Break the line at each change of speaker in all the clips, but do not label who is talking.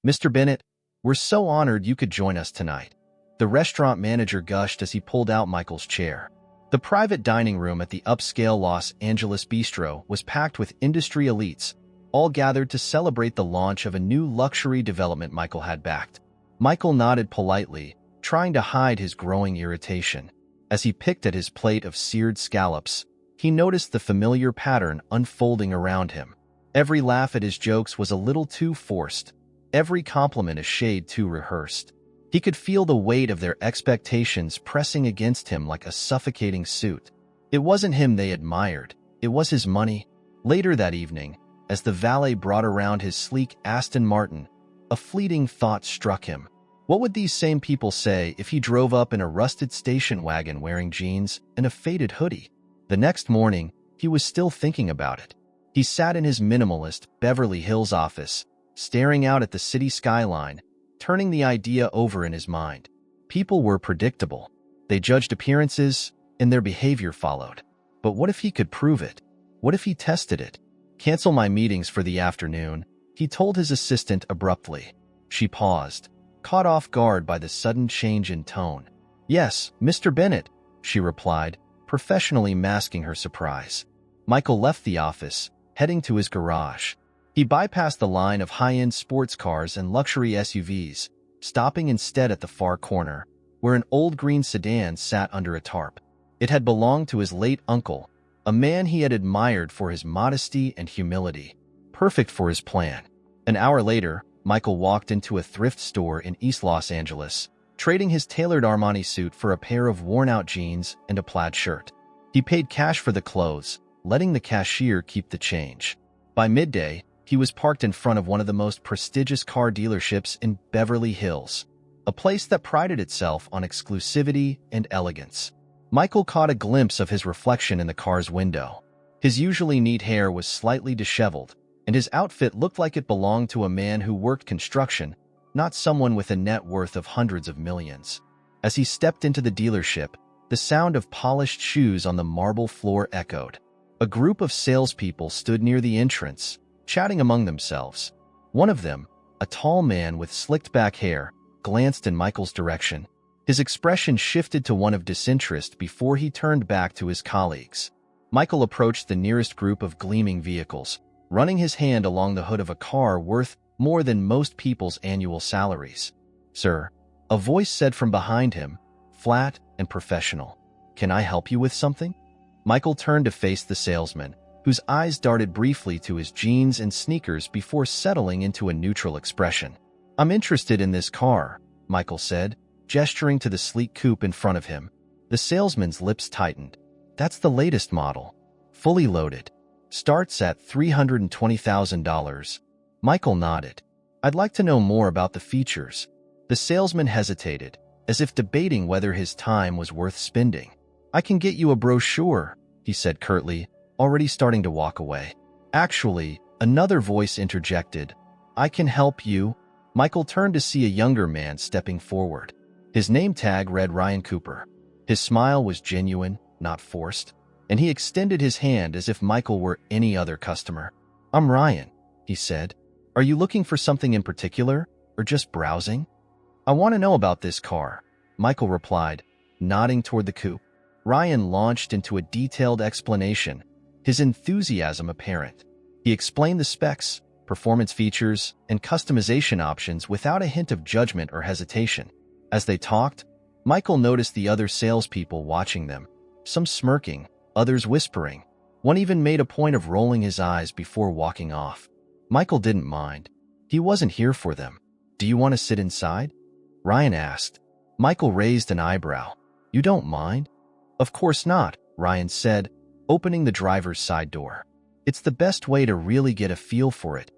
Mr. Bennett, we're so honored you could join us tonight. The restaurant manager gushed as he pulled out Michael's chair. The private dining room at the upscale Los Angeles bistro was packed with industry elites, all gathered to celebrate the launch of a new luxury development Michael had backed. Michael nodded politely, trying to hide his growing irritation. As he picked at his plate of seared scallops, he noticed the familiar pattern unfolding around him. Every laugh at his jokes was a little too forced, every compliment a shade too rehearsed. He could feel the weight of their expectations pressing against him like a suffocating suit. It wasn't him they admired, it was his money. Later that evening, as the valet brought around his sleek Aston Martin, a fleeting thought struck him. What would these same people say if he drove up in a rusted station wagon wearing jeans and a faded hoodie? The next morning, he was still thinking about it. He sat in his minimalist Beverly Hills office, staring out at the city skyline, turning the idea over in his mind. People were predictable. They judged appearances, and their behavior followed. But what if he could prove it? What if he tested it? Cancel my meetings for the afternoon, he told his assistant abruptly. She paused, caught off guard by the sudden change in tone. Yes, Mr. Bennett, she replied, professionally masking her surprise. Michael left the office, heading to his garage. He bypassed the line of high-end sports cars and luxury SUVs, stopping instead at the far corner, where an old green sedan sat under a tarp. It had belonged to his late uncle, a man he had admired for his modesty and humility. Perfect for his plan. An hour later, Michael walked into a thrift store in East Los Angeles, trading his tailored Armani suit for a pair of worn-out jeans and a plaid shirt. He paid cash for the clothes, letting the cashier keep the change. By midday, he was parked in front of one of the most prestigious car dealerships in Beverly Hills, a place that prided itself on exclusivity and elegance. Michael caught a glimpse of his reflection in the car's window. His usually neat hair was slightly disheveled, and his outfit looked like it belonged to a man who worked construction, not someone with a net worth of hundreds of millions. As he stepped into the dealership, the sound of polished shoes on the marble floor echoed. A group of salespeople stood near the entrance, chatting among themselves. One of them, a tall man with slicked-back hair, glanced in Michael's direction. His expression shifted to one of disinterest before he turned back to his colleagues. Michael approached the nearest group of gleaming vehicles, running his hand along the hood of a car worth more than most people's annual salaries. "Sir," a voice said from behind him, flat and professional. "Can I help you with something?" Michael turned to face the salesman, whose eyes darted briefly to his jeans and sneakers before settling into a neutral expression. "I'm interested in this car," Michael said, gesturing to the sleek coupe in front of him. The salesman's lips tightened. "That's the latest model. Fully loaded. Starts at $320,000. Michael nodded. "I'd like to know more about the features." The salesman hesitated, as if debating whether his time was worth spending. "I can get you a brochure," he said curtly, already starting to walk away. Actually, another voice interjected. "I can help you." Michael turned to see a younger man stepping forward. His name tag read Ryan Cooper. His smile was genuine, not forced, and he extended his hand as if Michael were any other customer. "I'm Ryan," he said. "Are you looking for something in particular, or just browsing?" "I want to know about this car," Michael replied, nodding toward the coupe. Ryan launched into a detailed explanation, his enthusiasm apparent. He explained the specs, performance features, and customization options without a hint of judgment or hesitation. As they talked, Michael noticed the other salespeople watching them, some smirking, others whispering. One even made a point of rolling his eyes before walking off. Michael didn't mind. He wasn't here for them. "Do you want to sit inside?" Ryan asked. Michael raised an eyebrow. "You don't mind?" "Of course not," Ryan said, opening the driver's side door. "It's the best way to really get a feel for it."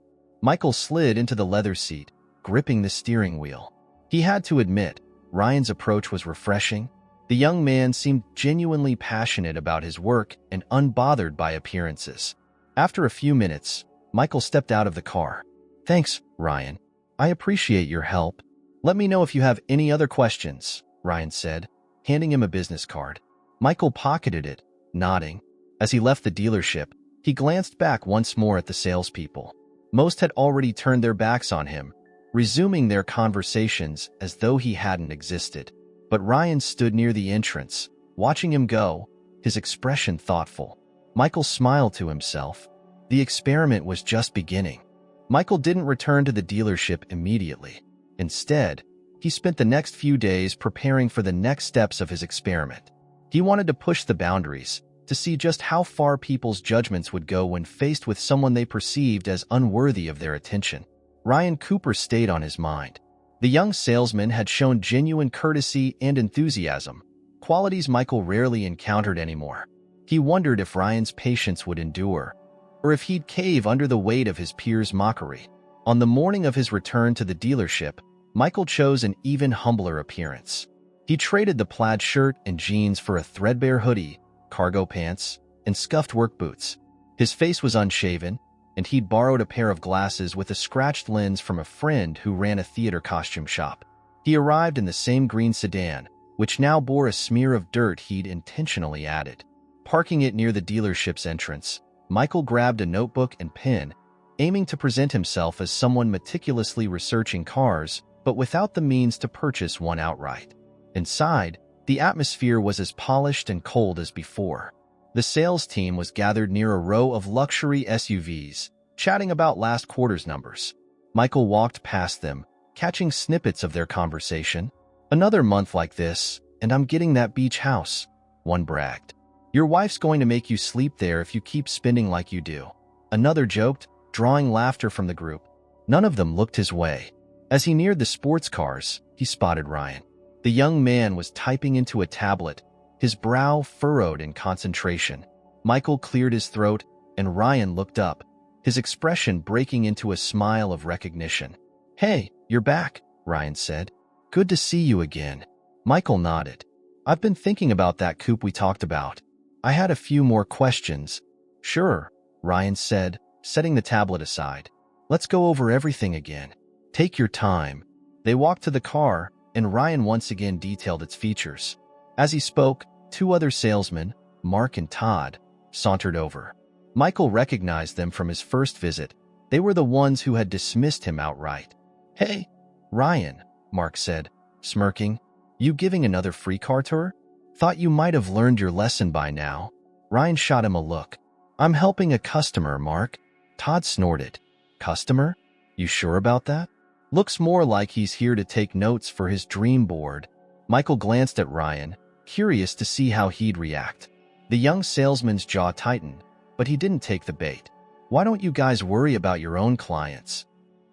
Michael slid into the leather seat, gripping the steering wheel. He had to admit, Ryan's approach was refreshing. The young man seemed genuinely passionate about his work and unbothered by appearances. After a few minutes, Michael stepped out of the car. "Thanks, Ryan. I appreciate your help. Let me know if you have any other questions," Ryan said, handing him a business card. Michael pocketed it, nodding. As he left the dealership, he glanced back once more at the salespeople. Most had already turned their backs on him, resuming their conversations as though he hadn't existed. But Ryan stood near the entrance, watching him go, his expression thoughtful. Michael smiled to himself. The experiment was just beginning. Michael didn't return to the dealership immediately. Instead, he spent the next few days preparing for the next steps of his experiment. He wanted to push the boundaries, to see just how far people's judgments would go when faced with someone they perceived as unworthy of their attention. Ryan Cooper stayed on his mind. The young salesman had shown genuine courtesy and enthusiasm, qualities Michael rarely encountered anymore. He wondered if Ryan's patience would endure, or if he'd cave under the weight of his peers' mockery. On the morning of his return to the dealership, Michael chose an even humbler appearance. He traded the plaid shirt and jeans for a threadbare hoodie, cargo pants, and scuffed work boots. His face was unshaven, and he'd borrowed a pair of glasses with a scratched lens from a friend who ran a theater costume shop. He arrived in the same green sedan, which now bore a smear of dirt he'd intentionally added. Parking it near the dealership's entrance, Michael grabbed a notebook and pen, aiming to present himself as someone meticulously researching cars, but without the means to purchase one outright. Inside, the atmosphere was as polished and cold as before. The sales team was gathered near a row of luxury SUVs, chatting about last quarter's numbers. Michael walked past them, catching snippets of their conversation. "Another month like this, and I'm getting that beach house," one bragged. "Your wife's going to make you sleep there if you keep spending like you do," another joked, drawing laughter from the group. None of them looked his way. As he neared the sports cars, he spotted Ryan. The young man was typing into a tablet, his brow furrowed in concentration. Michael cleared his throat, and Ryan looked up, his expression breaking into a smile of recognition. "Hey, you're back," Ryan said. "Good to see you again." Michael nodded. "I've been thinking about that coupe we talked about. I had a few more questions." "Sure," Ryan said, setting the tablet aside. "Let's go over everything again." "Take your time." They walked to the car, and Ryan once again detailed its features. As he spoke, two other salesmen, Mark and Todd, sauntered over. Michael recognized them from his first visit. They were the ones who had dismissed him outright. "Hey, Ryan," Mark said, smirking. "You giving another free car tour? Thought you might have learned your lesson by now." Ryan shot him a look. "I'm helping a customer, Mark." Todd snorted. "Customer? You sure about that? Looks more like he's here to take notes for his dream board." Michael glanced at Ryan, curious to see how he'd react. The young salesman's jaw tightened, but he didn't take the bait. "Why don't you guys worry about your own clients?"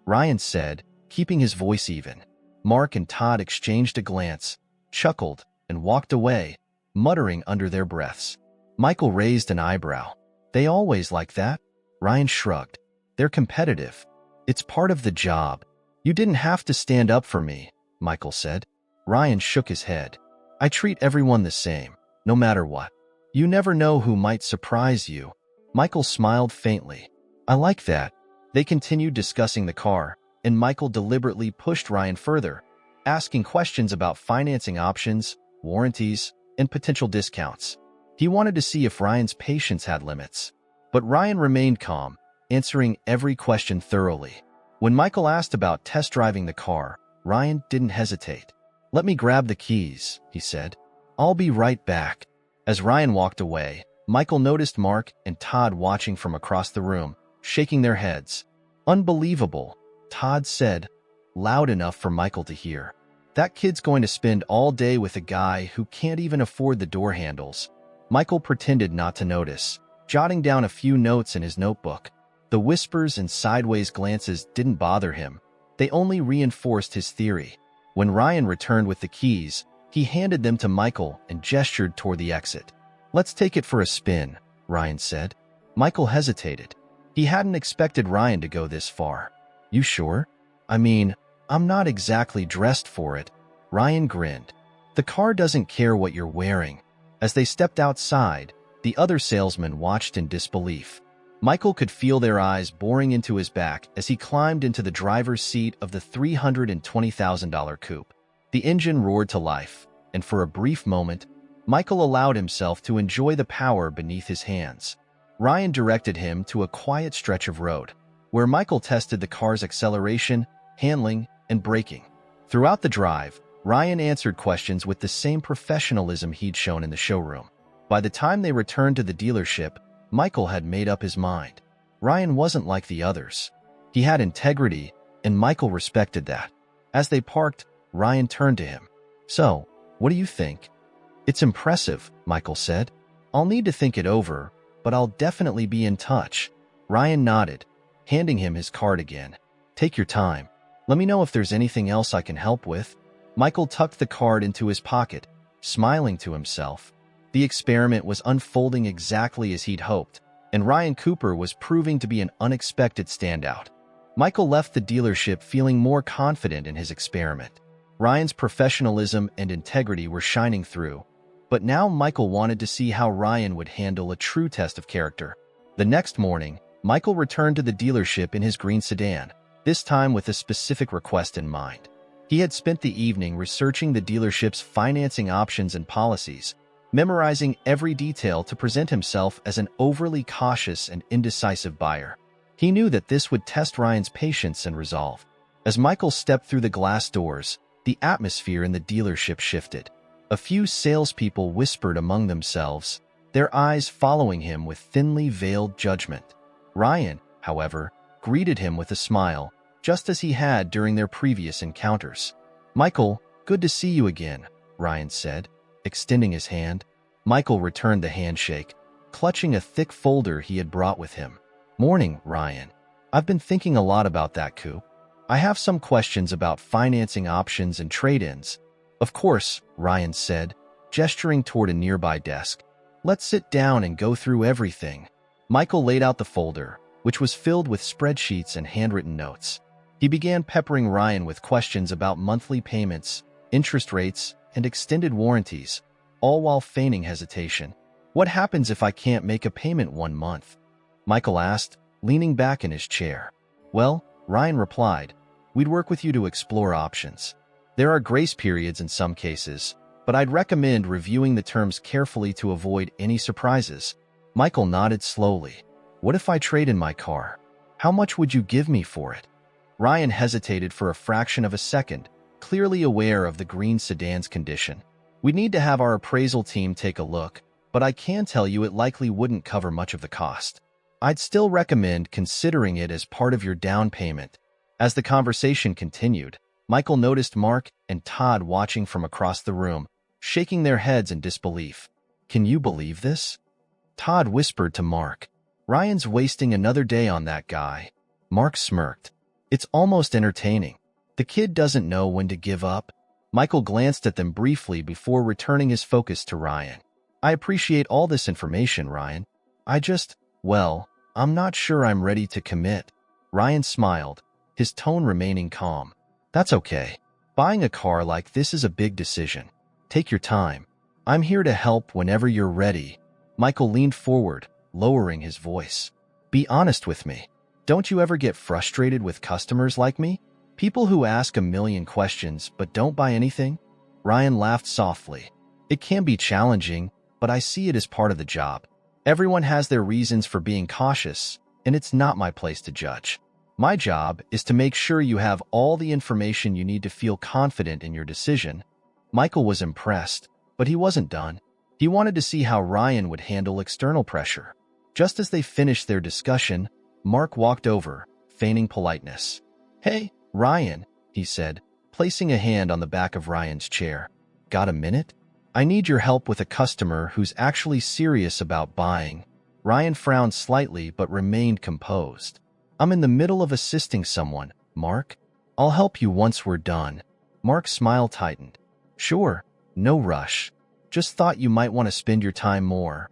Ryan said, keeping his voice even. Mark and Todd exchanged a glance, chuckled, and walked away, muttering under their breaths. Michael raised an eyebrow. "They always like that?" Ryan shrugged. "They're competitive. It's part of the job." "You didn't have to stand up for me," Michael said. Ryan shook his head. "I treat everyone the same, no matter what. You never know who might surprise you." Michael smiled faintly. "I like that." They continued discussing the car, and Michael deliberately pushed Ryan further, asking questions about financing options, warranties, and potential discounts. He wanted to see if Ryan's patience had limits. But Ryan remained calm, answering every question thoroughly. When Michael asked about test driving the car, Ryan didn't hesitate. "Let me grab the keys," he said. "I'll be right back." As Ryan walked away, Michael noticed Mark and Todd watching from across the room, shaking their heads. "Unbelievable," Todd said, loud enough for Michael to hear. "That kid's going to spend all day with a guy who can't even afford the door handles." Michael pretended not to notice, jotting down a few notes in his notebook. The whispers and sideways glances didn't bother him. They only reinforced his theory. When Ryan returned with the keys, he handed them to Michael and gestured toward the exit. "Let's take it for a spin," Ryan said. Michael hesitated. He hadn't expected Ryan to go this far. "You sure? I mean, I'm not exactly dressed for it." Ryan grinned. "The car doesn't care what you're wearing." As they stepped outside, the other salesmen watched in disbelief. Michael could feel their eyes boring into his back as he climbed into the driver's seat of the $320,000 coupe. The engine roared to life, and for a brief moment, Michael allowed himself to enjoy the power beneath his hands. Ryan directed him to a quiet stretch of road, where Michael tested the car's acceleration, handling, and braking. Throughout the drive, Ryan answered questions with the same professionalism he'd shown in the showroom. By the time they returned to the dealership, Michael had made up his mind. Ryan wasn't like the others. He had integrity, and Michael respected that. As they parked, Ryan turned to him. "So, what do you think?" "It's impressive," Michael said. "I'll need to think it over, but I'll definitely be in touch." Ryan nodded, handing him his card again. "Take your time. Let me know if there's anything else I can help with." Michael tucked the card into his pocket, smiling to himself. The experiment was unfolding exactly as he'd hoped, and Ryan Cooper was proving to be an unexpected standout. Michael left the dealership feeling more confident in his experiment. Ryan's professionalism and integrity were shining through, but now Michael wanted to see how Ryan would handle a true test of character. The next morning, Michael returned to the dealership in his green sedan, this time with a specific request in mind. He had spent the evening researching the dealership's financing options and policies, memorizing every detail to present himself as an overly cautious and indecisive buyer. He knew that this would test Ryan's patience and resolve. As Michael stepped through the glass doors, the atmosphere in the dealership shifted. A few salespeople whispered among themselves, their eyes following him with thinly veiled judgment. Ryan, however, greeted him with a smile, just as he had during their previous encounters. "Michael, good to see you again," Ryan said, extending his hand. Michael returned the handshake, clutching a thick folder he had brought with him. "Morning, Ryan. I've been thinking a lot about that coup. I have some questions about financing options and trade-ins." "Of course," Ryan said, gesturing toward a nearby desk. "Let's sit down and go through everything." Michael laid out the folder, which was filled with spreadsheets and handwritten notes. He began peppering Ryan with questions about monthly payments, interest rates, and extended warranties, all while feigning hesitation. "What happens if I can't make a payment one month?" Michael asked, leaning back in his chair. "Well," Ryan replied, "we'd work with you to explore options. There are grace periods in some cases, but I'd recommend reviewing the terms carefully to avoid any surprises." Michael nodded slowly. "What if I trade in my car? How much would you give me for it?" Ryan hesitated for a fraction of a second, clearly aware of the green sedan's condition. "We'd need to have our appraisal team take a look, but I can tell you it likely wouldn't cover much of the cost. I'd still recommend considering it as part of your down payment." As the conversation continued, Michael noticed Mark and Todd watching from across the room, shaking their heads in disbelief. "Can you believe this?" Todd whispered to Mark. "Ryan's wasting another day on that guy." Mark smirked. "It's almost entertaining. The kid doesn't know when to give up." Michael glanced at them briefly before returning his focus to Ryan. "I appreciate all this information, Ryan. Well, I'm not sure I'm ready to commit." Ryan smiled, his tone remaining calm. "That's okay. Buying a car like this is a big decision. Take your time. I'm here to help whenever you're ready." Michael leaned forward, lowering his voice. "Be honest with me. Don't you ever get frustrated with customers like me? People who ask a million questions but don't buy anything?" Ryan laughed softly. "It can be challenging, but I see it as part of the job. Everyone has their reasons for being cautious, and it's not my place to judge. My job is to make sure you have all the information you need to feel confident in your decision." Michael was impressed, but he wasn't done. He wanted to see how Ryan would handle external pressure. Just as they finished their discussion, Mark walked over, feigning politeness. "Hey, Ryan," he said, placing a hand on the back of Ryan's chair. "Got a minute? I need your help with a customer who's actually serious about buying." Ryan frowned slightly but remained composed. "I'm in the middle of assisting someone, Mark. I'll help you once we're done." Mark's smile tightened. "Sure, no rush. Just thought you might want to spend your time more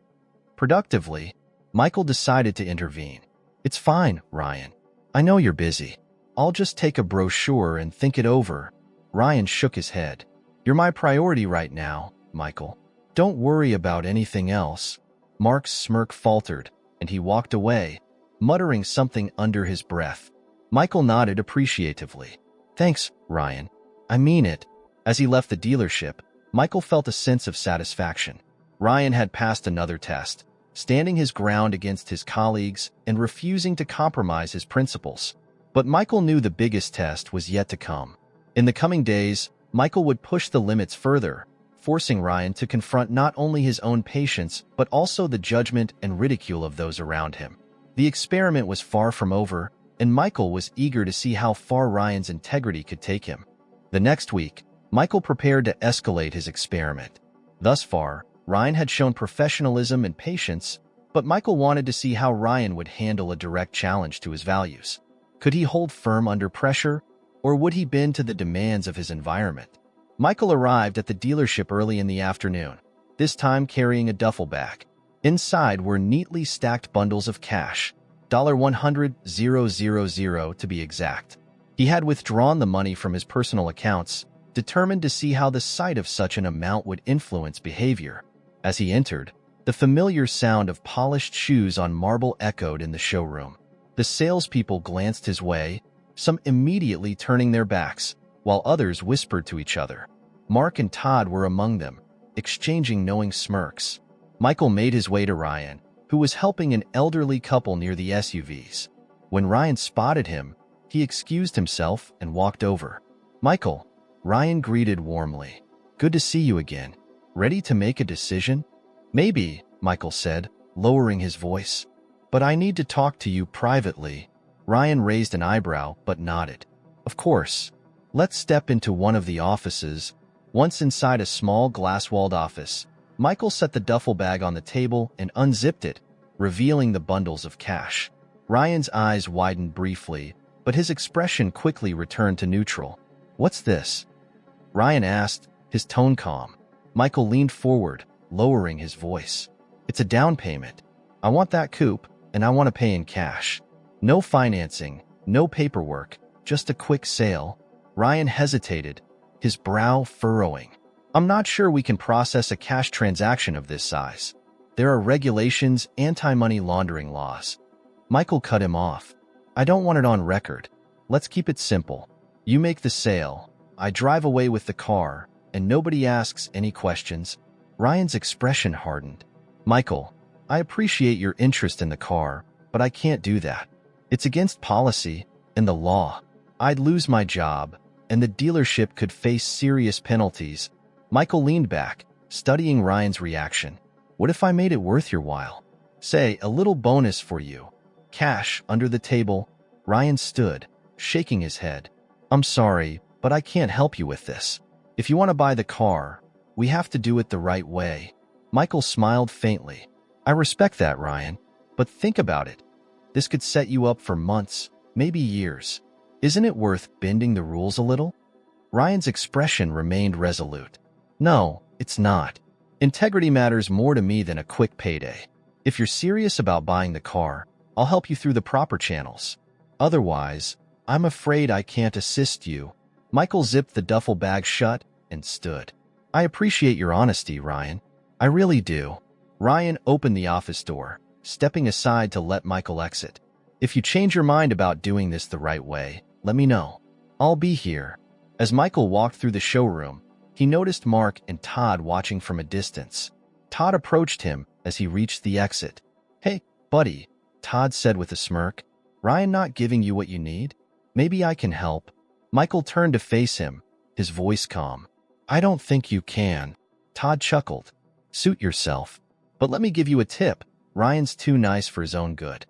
productively." Michael decided to intervene. "It's fine, Ryan. I know you're busy. I'll just take a brochure and think it over." Ryan shook his head. "You're my priority right now, Michael. Don't worry about anything else." Mark's smirk faltered, and he walked away, muttering something under his breath. Michael nodded appreciatively. "Thanks, Ryan. I mean it." As he left the dealership, Michael felt a sense of satisfaction. Ryan had passed another test, standing his ground against his colleagues and refusing to compromise his principles. But Michael knew the biggest test was yet to come. In the coming days, Michael would push the limits further, forcing Ryan to confront not only his own patience but also the judgment and ridicule of those around him. The experiment was far from over, and Michael was eager to see how far Ryan's integrity could take him. The next week, Michael prepared to escalate his experiment. Thus far, Ryan had shown professionalism and patience, but Michael wanted to see how Ryan would handle a direct challenge to his values. Could he hold firm under pressure, or would he bend to the demands of his environment? Michael arrived at the dealership early in the afternoon, this time carrying a duffel bag. Inside were neatly stacked bundles of cash, $100,000 to be exact. He had withdrawn the money from his personal accounts, determined to see how the sight of such an amount would influence behavior. As he entered, the familiar sound of polished shoes on marble echoed in the showroom. The salespeople glanced his way, some immediately turning their backs, while others whispered to each other. Mark and Todd were among them, exchanging knowing smirks. Michael made his way to Ryan, who was helping an elderly couple near the SUVs. When Ryan spotted him, he excused himself and walked over. "Michael," Ryan greeted warmly. "Good to see you again. Ready to make a decision?" "Maybe," Michael said, lowering his voice. "But I need to talk to you privately." Ryan raised an eyebrow but nodded. "Of course. Let's step into one of the offices." Once inside a small glass-walled office, Michael set the duffel bag on the table and unzipped it, revealing the bundles of cash. Ryan's eyes widened briefly, but his expression quickly returned to neutral. "What's this?" Ryan asked, his tone calm. Michael leaned forward, lowering his voice. "It's a down payment. I want that coupe, and I want to pay in cash. No financing, no paperwork, just a quick sale." Ryan hesitated, his brow furrowing. "I'm not sure we can process a cash transaction of this size. There are regulations, anti-money laundering laws." Michael cut him off. "I don't want it on record. Let's keep it simple. You make the sale, I drive away with the car, and nobody asks any questions." Ryan's expression hardened. "Michael, I appreciate your interest in the car, but I can't do that. It's against policy and the law. I'd lose my job, and the dealership could face serious penalties." Michael leaned back, studying Ryan's reaction. "What if I made it worth your while? Say, a little bonus for you. Cash under the table." Ryan stood, shaking his head. "I'm sorry, but I can't help you with this. If you want to buy the car, we have to do it the right way." Michael smiled faintly. "I respect that, Ryan, but think about it. This could set you up for months, maybe years. Isn't it worth bending the rules a little?" Ryan's expression remained resolute. "No, it's not. Integrity matters more to me than a quick payday. If you're serious about buying the car, I'll help you through the proper channels. Otherwise, I'm afraid I can't assist you." Michael zipped the duffel bag shut and stood. "I appreciate your honesty, Ryan. I really do." Ryan opened the office door, stepping aside to let Michael exit. "If you change your mind about doing this the right way, let me know. I'll be here." As Michael walked through the showroom, he noticed Mark and Todd watching from a distance. Todd approached him as he reached the exit. "Hey, buddy," Todd said with a smirk. "Ryan not giving you what you need? Maybe I can help." Michael turned to face him, his voice calm. "I don't think you can." Todd chuckled. "Suit yourself. But let me give you a tip. Ryan's too nice for his own good.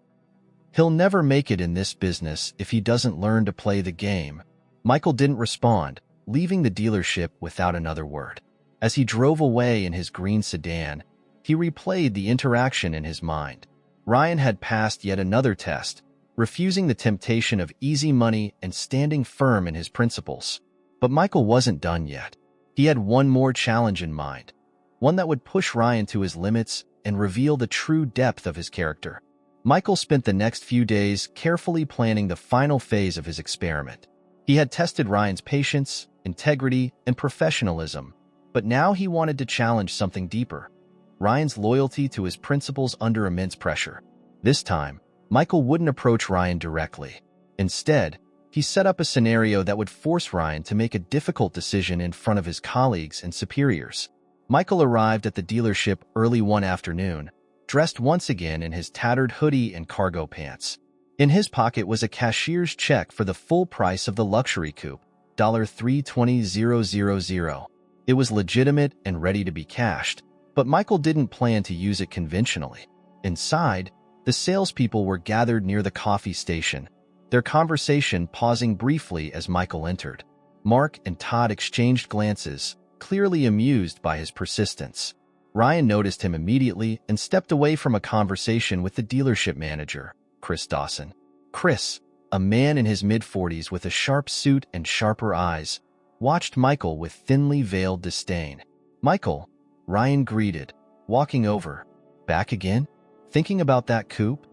He'll never make it in this business if he doesn't learn to play the game." Michael didn't respond, leaving the dealership without another word. As he drove away in his green sedan, he replayed the interaction in his mind. Ryan had passed yet another test, refusing the temptation of easy money and standing firm in his principles. But Michael wasn't done yet. He had one more challenge in mind, one that would push Ryan to his limits and reveal the true depth of his character. Michael spent the next few days carefully planning the final phase of his experiment. He had tested Ryan's patience, integrity, and professionalism, but now he wanted to challenge something deeper: Ryan's loyalty to his principles under immense pressure. This time, Michael wouldn't approach Ryan directly. Instead, he set up a scenario that would force Ryan to make a difficult decision in front of his colleagues and superiors. Michael arrived at the dealership early one afternoon, dressed once again in his tattered hoodie and cargo pants. In his pocket was a cashier's check for the full price of the luxury coupe. $320,000. It was legitimate and ready to be cashed, but Michael didn't plan to use it conventionally. Inside, the salespeople were gathered near the coffee station, their conversation pausing briefly as Michael entered. Mark and Todd exchanged glances, clearly amused by his persistence. Ryan noticed him immediately and stepped away from a conversation with the dealership manager, Chris Dawson. Chris, a man in his mid-40s with a sharp suit and sharper eyes, watched Michael with thinly veiled disdain. "Michael," Ryan greeted, walking over. "Back again? Thinking about that coupe?"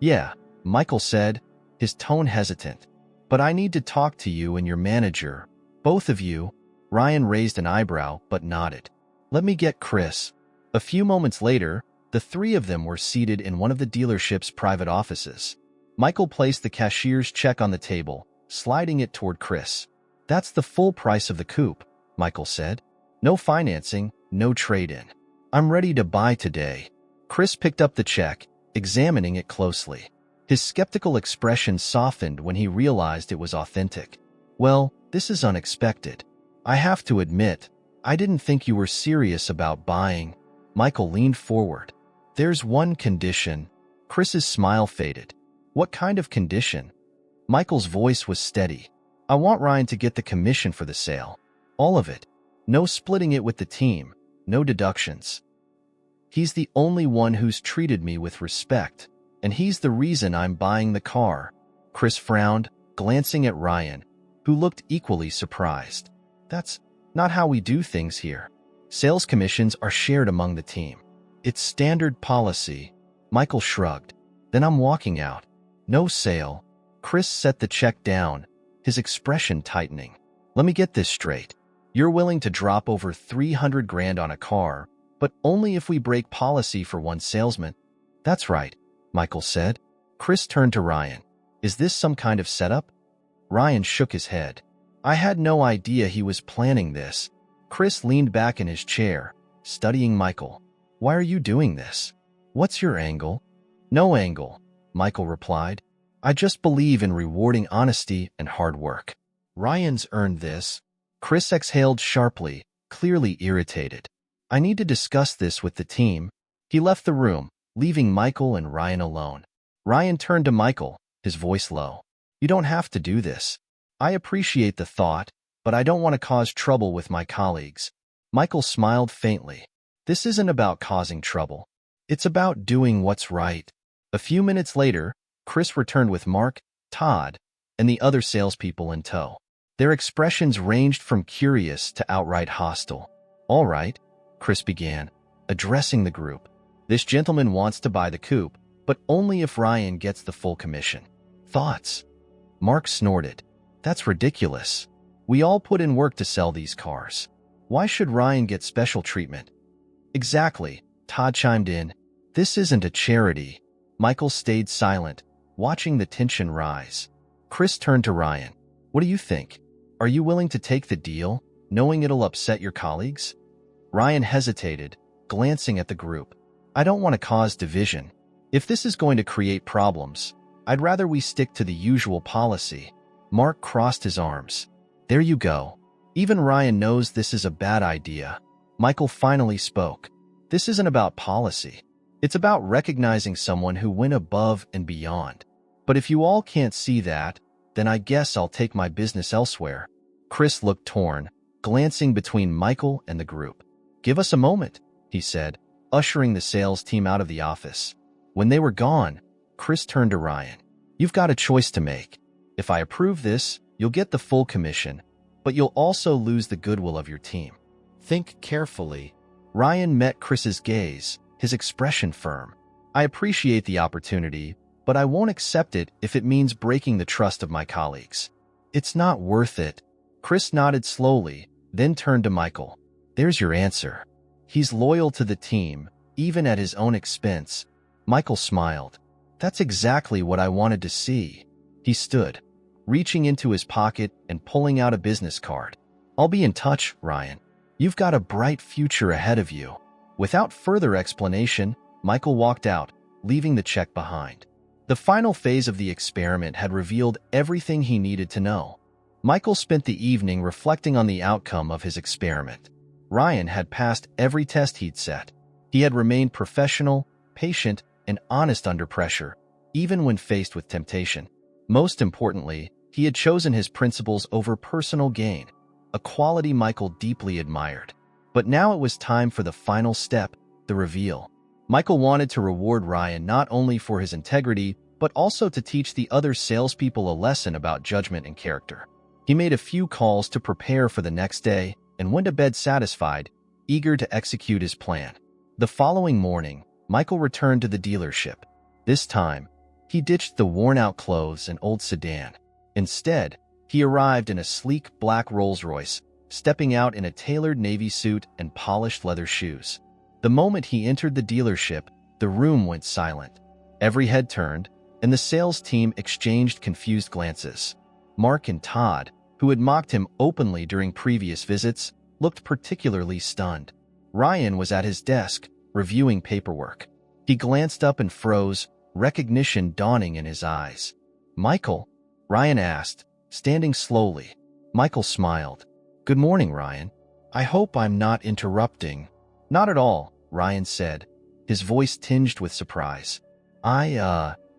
"Yeah," Michael said, his tone hesitant. "But I need to talk to you and your manager. Both of you." Ryan raised an eyebrow but nodded. "Let me get Chris." A few moments later, the three of them were seated in one of the dealership's private offices. Michael placed the cashier's check on the table, sliding it toward Chris. "That's the full price of the coupe," Michael said. "No financing, no trade-in. I'm ready to buy today." Chris picked up the check, examining it closely. His skeptical expression softened when he realized it was authentic. "Well, this is unexpected. I have to admit, I didn't think you were serious about buying." Michael leaned forward. "There's one condition." Chris's smile faded. "What kind of condition?" Michael's voice was steady. "I want Ryan to get the commission for the sale. All of it. No splitting it with the team. No deductions. He's the only one who's treated me with respect, and he's the reason I'm buying the car." Chris frowned, glancing at Ryan, who looked equally surprised. "That's not how we do things here. Sales commissions are shared among the team. It's standard policy." Michael shrugged. "Then I'm walking out. No sale." Chris set the check down, his expression tightening. "Let me get this straight. You're willing to drop over 300 grand on a car, but only if we break policy for one salesman." "That's right," Michael said. Chris turned to Ryan. "Is this some kind of setup?" Ryan shook his head. "I had no idea he was planning this." Chris leaned back in his chair, studying Michael. "Why are you doing this? What's your angle?" "No angle," Michael replied. "I just believe in rewarding honesty and hard work. Ryan's earned this." Chris exhaled sharply, clearly irritated. "I need to discuss this with the team." He left the room, leaving Michael and Ryan alone. Ryan turned to Michael, his voice low. "You don't have to do this. I appreciate the thought, but I don't want to cause trouble with my colleagues." Michael smiled faintly. "This isn't about causing trouble. It's about doing what's right." A few minutes later, Chris returned with Mark, Todd, and the other salespeople in tow. Their expressions ranged from curious to outright hostile. "All right," Chris began, addressing the group. "This gentleman wants to buy the coupe, but only if Ryan gets the full commission. Thoughts?" Mark snorted. "That's ridiculous. We all put in work to sell these cars. Why should Ryan get special treatment?" "Exactly," Todd chimed in. "This isn't a charity." Michael stayed silent, watching the tension rise. Chris turned to Ryan. "What do you think? Are you willing to take the deal, knowing it'll upset your colleagues?" Ryan hesitated, glancing at the group. "I don't want to cause division. If this is going to create problems, I'd rather we stick to the usual policy." Mark crossed his arms. "There you go. Even Ryan knows this is a bad idea." Michael finally spoke. "This isn't about policy. It's about recognizing someone who went above and beyond. But if you all can't see that, then I guess I'll take my business elsewhere." Chris looked torn, glancing between Michael and the group. "Give us a moment," he said, ushering the sales team out of the office. When they were gone, Chris turned to Ryan. "You've got a choice to make. If I approve this, you'll get the full commission, but you'll also lose the goodwill of your team. Think carefully." Ryan met Chris's gaze, his expression firm. "I appreciate the opportunity, but I won't accept it if it means breaking the trust of my colleagues." "It's not worth it." Chris nodded slowly, then turned to Michael. "There's your answer. He's loyal to the team, even at his own expense." Michael smiled. "That's exactly what I wanted to see." He stood, reaching into his pocket and pulling out a business card. "I'll be in touch, Ryan. You've got a bright future ahead of you." Without further explanation, Michael walked out, leaving the check behind. The final phase of the experiment had revealed everything he needed to know. Michael spent the evening reflecting on the outcome of his experiment. Ryan had passed every test he'd set. He had remained professional, patient, and honest under pressure, even when faced with temptation. Most importantly, he had chosen his principles over personal gain, a quality Michael deeply admired. But now it was time for the final step, the reveal. Michael wanted to reward Ryan not only for his integrity, but also to teach the other salespeople a lesson about judgment and character. He made a few calls to prepare for the next day and went to bed satisfied, eager to execute his plan. The following morning, Michael returned to the dealership. This time, he ditched the worn-out clothes and old sedan. Instead, he arrived in a sleek black Rolls-Royce, stepping out in a tailored navy suit and polished leather shoes. The moment he entered the dealership, the room went silent. Every head turned, and the sales team exchanged confused glances. Mark and Todd, who had mocked him openly during previous visits, looked particularly stunned. Ryan was at his desk, reviewing paperwork. He glanced up and froze, recognition dawning in his eyes. "Michael?" Ryan asked, standing slowly. Michael smiled. "Good morning, Ryan. I hope I'm not interrupting." "Not at all," Ryan said, his voice tinged with surprise.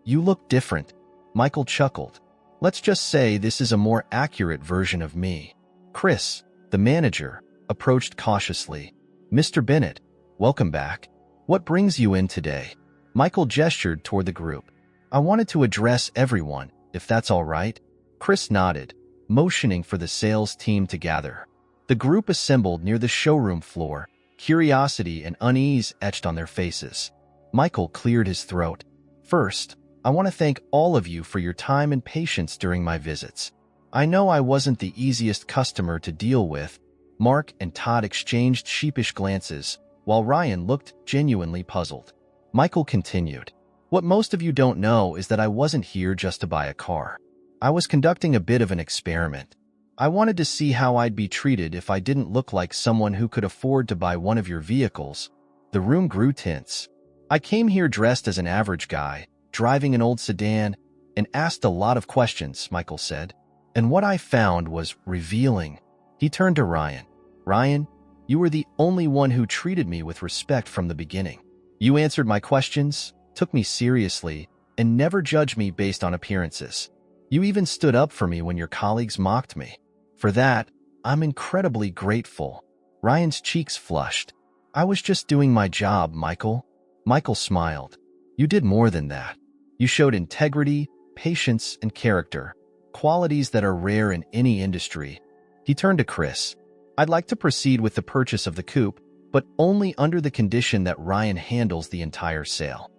You look different." Michael chuckled. "Let's just say this is a more accurate version of me." Chris, the manager, approached cautiously. "Mr. Bennett, welcome back. What brings you in today?" Michael gestured toward the group. "I wanted to address everyone, if that's all right." Chris nodded, motioning for the sales team to gather. The group assembled near the showroom floor, curiosity and unease etched on their faces. Michael cleared his throat. "First, I want to thank all of you for your time and patience during my visits. I know I wasn't the easiest customer to deal with." Mark and Todd exchanged sheepish glances, while Ryan looked genuinely puzzled. Michael continued, "What most of you don't know is that I wasn't here just to buy a car. I was conducting a bit of an experiment. I wanted to see how I'd be treated if I didn't look like someone who could afford to buy one of your vehicles." The room grew tense. "I came here dressed as an average guy, driving an old sedan, and asked a lot of questions," Michael said. "And what I found was revealing." He turned to Ryan. "Ryan, you were the only one who treated me with respect from the beginning. You answered my questions, took me seriously, and never judged me based on appearances. You even stood up for me when your colleagues mocked me. For that, I'm incredibly grateful." Ryan's cheeks flushed. "I was just doing my job, Michael." Michael smiled. "You did more than that. You showed integrity, patience, and character, qualities that are rare in any industry." He turned to Chris. "I'd like to proceed with the purchase of the coupe, but only under the condition that Ryan handles the entire sale."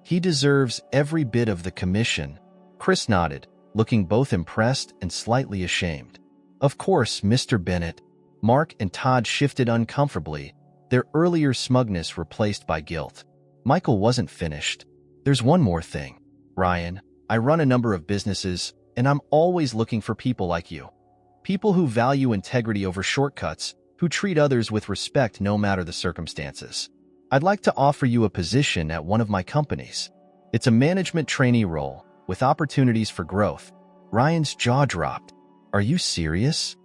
"He deserves every bit of the commission." Chris nodded, looking both impressed and slightly ashamed. "Of course, Mr. Bennett." Mark and Todd shifted uncomfortably, their earlier smugness replaced by guilt. Michael wasn't finished. "There's one more thing. Ryan, I run a number of businesses, and I'm always looking for people like you. People who value integrity over shortcuts, who treat others with respect no matter the circumstances. I'd like to offer you a position at one of my companies. It's a management trainee role, with opportunities for growth." Ryan's jaw dropped. "Are you serious?"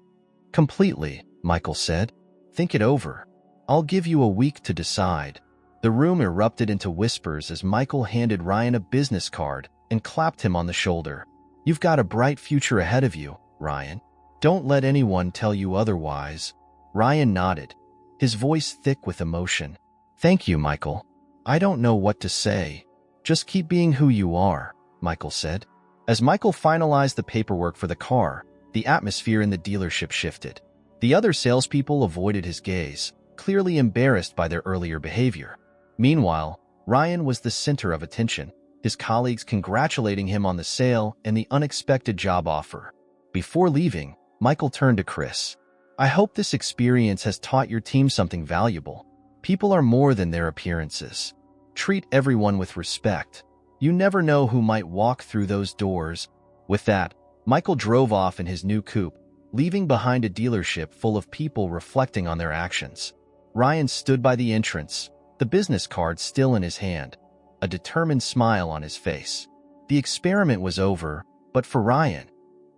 "Completely," Michael said. "Think it over. I'll give you a week to decide." The room erupted into whispers as Michael handed Ryan a business card and clapped him on the shoulder. "You've got a bright future ahead of you, Ryan. Don't let anyone tell you otherwise." Ryan nodded, his voice thick with emotion. "Thank you, Michael. I don't know what to say. Just keep being who you are," Michael said. As Michael finalized the paperwork for the car, the atmosphere in the dealership shifted. The other salespeople avoided his gaze, clearly embarrassed by their earlier behavior. Meanwhile, Ryan was the center of attention, his colleagues congratulating him on the sale and the unexpected job offer. Before leaving, Michael turned to Chris. "I hope this experience has taught your team something valuable. People are more than their appearances. Treat everyone with respect. You never know who might walk through those doors." With that, Michael drove off in his new coupe, leaving behind a dealership full of people reflecting on their actions. Ryan stood by the entrance, the business card still in his hand, a determined smile on his face. The experiment was over, but for Ryan,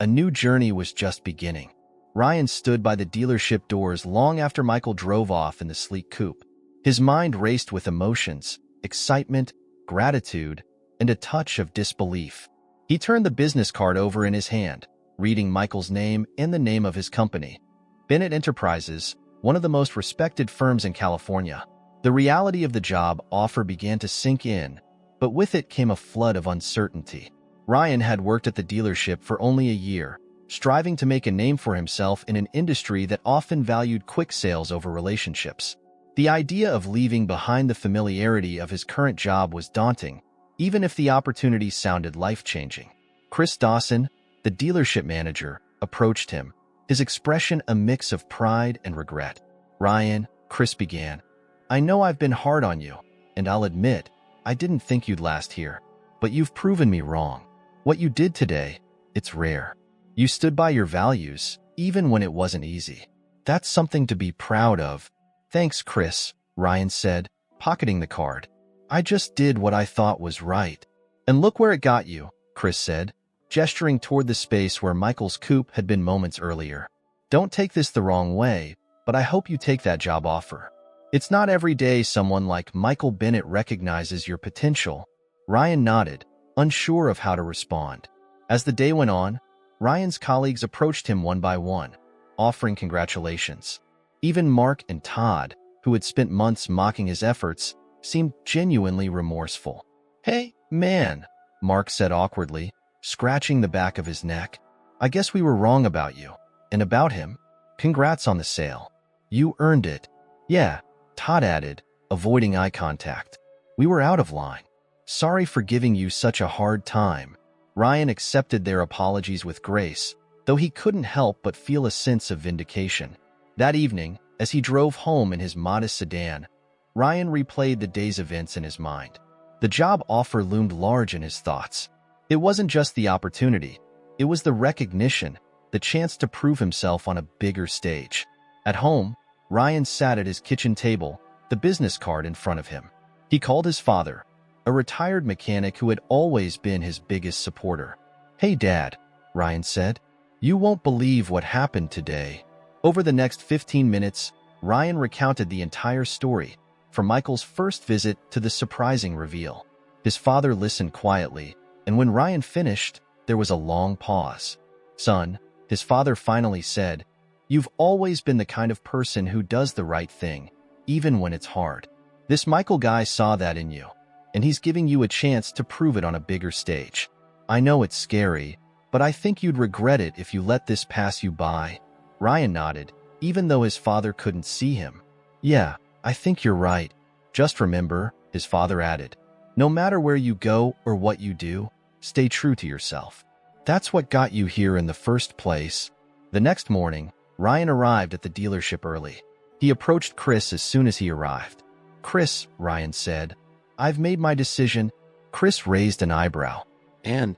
A new journey was just beginning. Ryan stood by the dealership doors long after Michael drove off in the sleek coupe. His mind raced with emotions, excitement, gratitude, and a touch of disbelief. He turned the business card over in his hand, reading Michael's name and the name of his company. Bennett Enterprises, one of the most respected firms in California. The reality of the job offer began to sink in, but with it came a flood of uncertainty. Ryan had worked at the dealership for only a year, striving to make a name for himself in an industry that often valued quick sales over relationships. The idea of leaving behind the familiarity of his current job was daunting, even if the opportunity sounded life-changing. Chris Dawson, the dealership manager, approached him, his expression a mix of pride and regret. "Ryan," Chris began, "I know I've been hard on you, and I'll admit, I didn't think you'd last here. But you've proven me wrong. What you did today, it's rare. You stood by your values, even when it wasn't easy. That's something to be proud of." "Thanks, Chris," Ryan said, pocketing the card. "I just did what I thought was right." "And look where it got you," Chris said, gesturing toward the space where Michael's coupe had been moments earlier. "Don't take this the wrong way, but I hope you take that job offer. It's not every day someone like Michael Bennett recognizes your potential." Ryan nodded, unsure of how to respond. As the day went on, Ryan's colleagues approached him one by one, offering congratulations. Even Mark and Todd, who had spent months mocking his efforts, seemed genuinely remorseful. "Hey, man," Mark said awkwardly, scratching the back of his neck. "I guess we were wrong about you. And about him. Congrats on the sale. You earned it." "Yeah," Todd added, avoiding eye contact. "We were out of line. Sorry for giving you such a hard time." Ryan accepted their apologies with grace, though he couldn't help but feel a sense of vindication. That evening, as he drove home in his modest sedan, Ryan replayed the day's events in his mind. The job offer loomed large in his thoughts. It wasn't just the opportunity, it was the recognition, the chance to prove himself on a bigger stage. At home, Ryan sat at his kitchen table, the business card in front of him. He called his father, a retired mechanic who had always been his biggest supporter. "Hey, Dad," Ryan said, "you won't believe what happened today." Over the next 15 minutes, Ryan recounted the entire story, from Michael's first visit to the surprising reveal. His father listened quietly, and when Ryan finished, there was a long pause. "Son," his father finally said, "you've always been the kind of person who does the right thing, even when it's hard. This Michael guy saw that in you, and he's giving you a chance to prove it on a bigger stage. I know it's scary, but I think you'd regret it if you let this pass you by." Ryan nodded, even though his father couldn't see him. "Yeah, I think you're right. Just remember," his father added, "no matter where you go or what you do, stay true to yourself. That's what got you here in the first place." The next morning, Ryan arrived at the dealership early. He approached Chris as soon as he arrived. "Chris," Ryan said, "I've made my decision." Chris raised an eyebrow. "And?"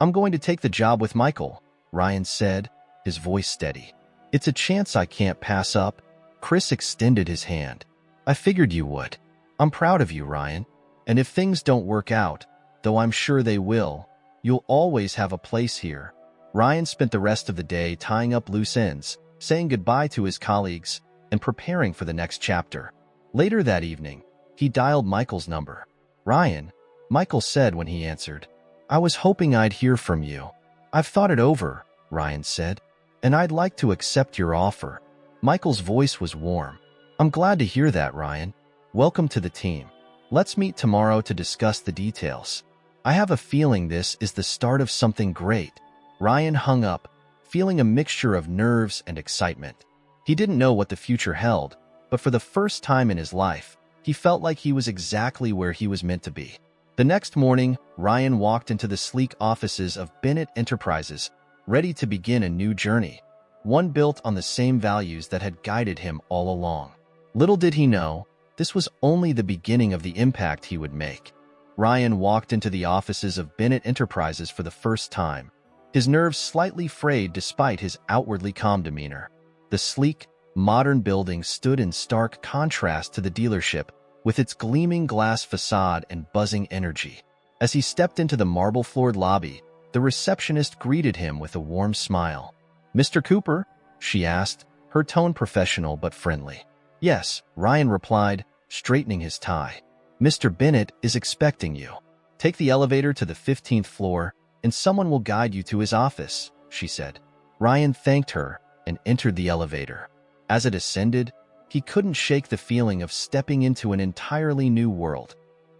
"I'm going to take the job with Michael," Ryan said, his voice steady. "It's a chance I can't pass up." Chris extended his hand. "I figured you would. I'm proud of you, Ryan. And if things don't work out, though I'm sure they will, you'll always have a place here." Ryan spent the rest of the day tying up loose ends, saying goodbye to his colleagues, and preparing for the next chapter. Later that evening, he dialed Michael's number. "Ryan," Michael said when he answered, "I was hoping I'd hear from you." "I've thought it over," Ryan said, "and I'd like to accept your offer." Michael's voice was warm. "I'm glad to hear that, Ryan. Welcome to the team. Let's meet tomorrow to discuss the details. I have a feeling this is the start of something great." Ryan hung up, feeling a mixture of nerves and excitement. He didn't know what the future held, but for the first time in his life, he felt like he was exactly where he was meant to be. The next morning, Ryan walked into the sleek offices of Bennett Enterprises, ready to begin a new journey, one built on the same values that had guided him all along. Little did he know, this was only the beginning of the impact he would make. Ryan walked into the offices of Bennett Enterprises for the first time, his nerves slightly frayed despite his outwardly calm demeanor. The sleek, modern building stood in stark contrast to the dealership, with its gleaming glass facade and buzzing energy. As he stepped into the marble-floored lobby, The receptionist greeted him with a warm smile. "Mr. Cooper?" she asked, her tone professional but friendly. "Yes," Ryan replied, straightening his tie. "Mr. Bennett is expecting you. Take the elevator to the 15th floor, and someone will guide you to his office," she said. Ryan thanked her and entered the elevator. As it ascended, he couldn't shake the feeling of stepping into an entirely new world.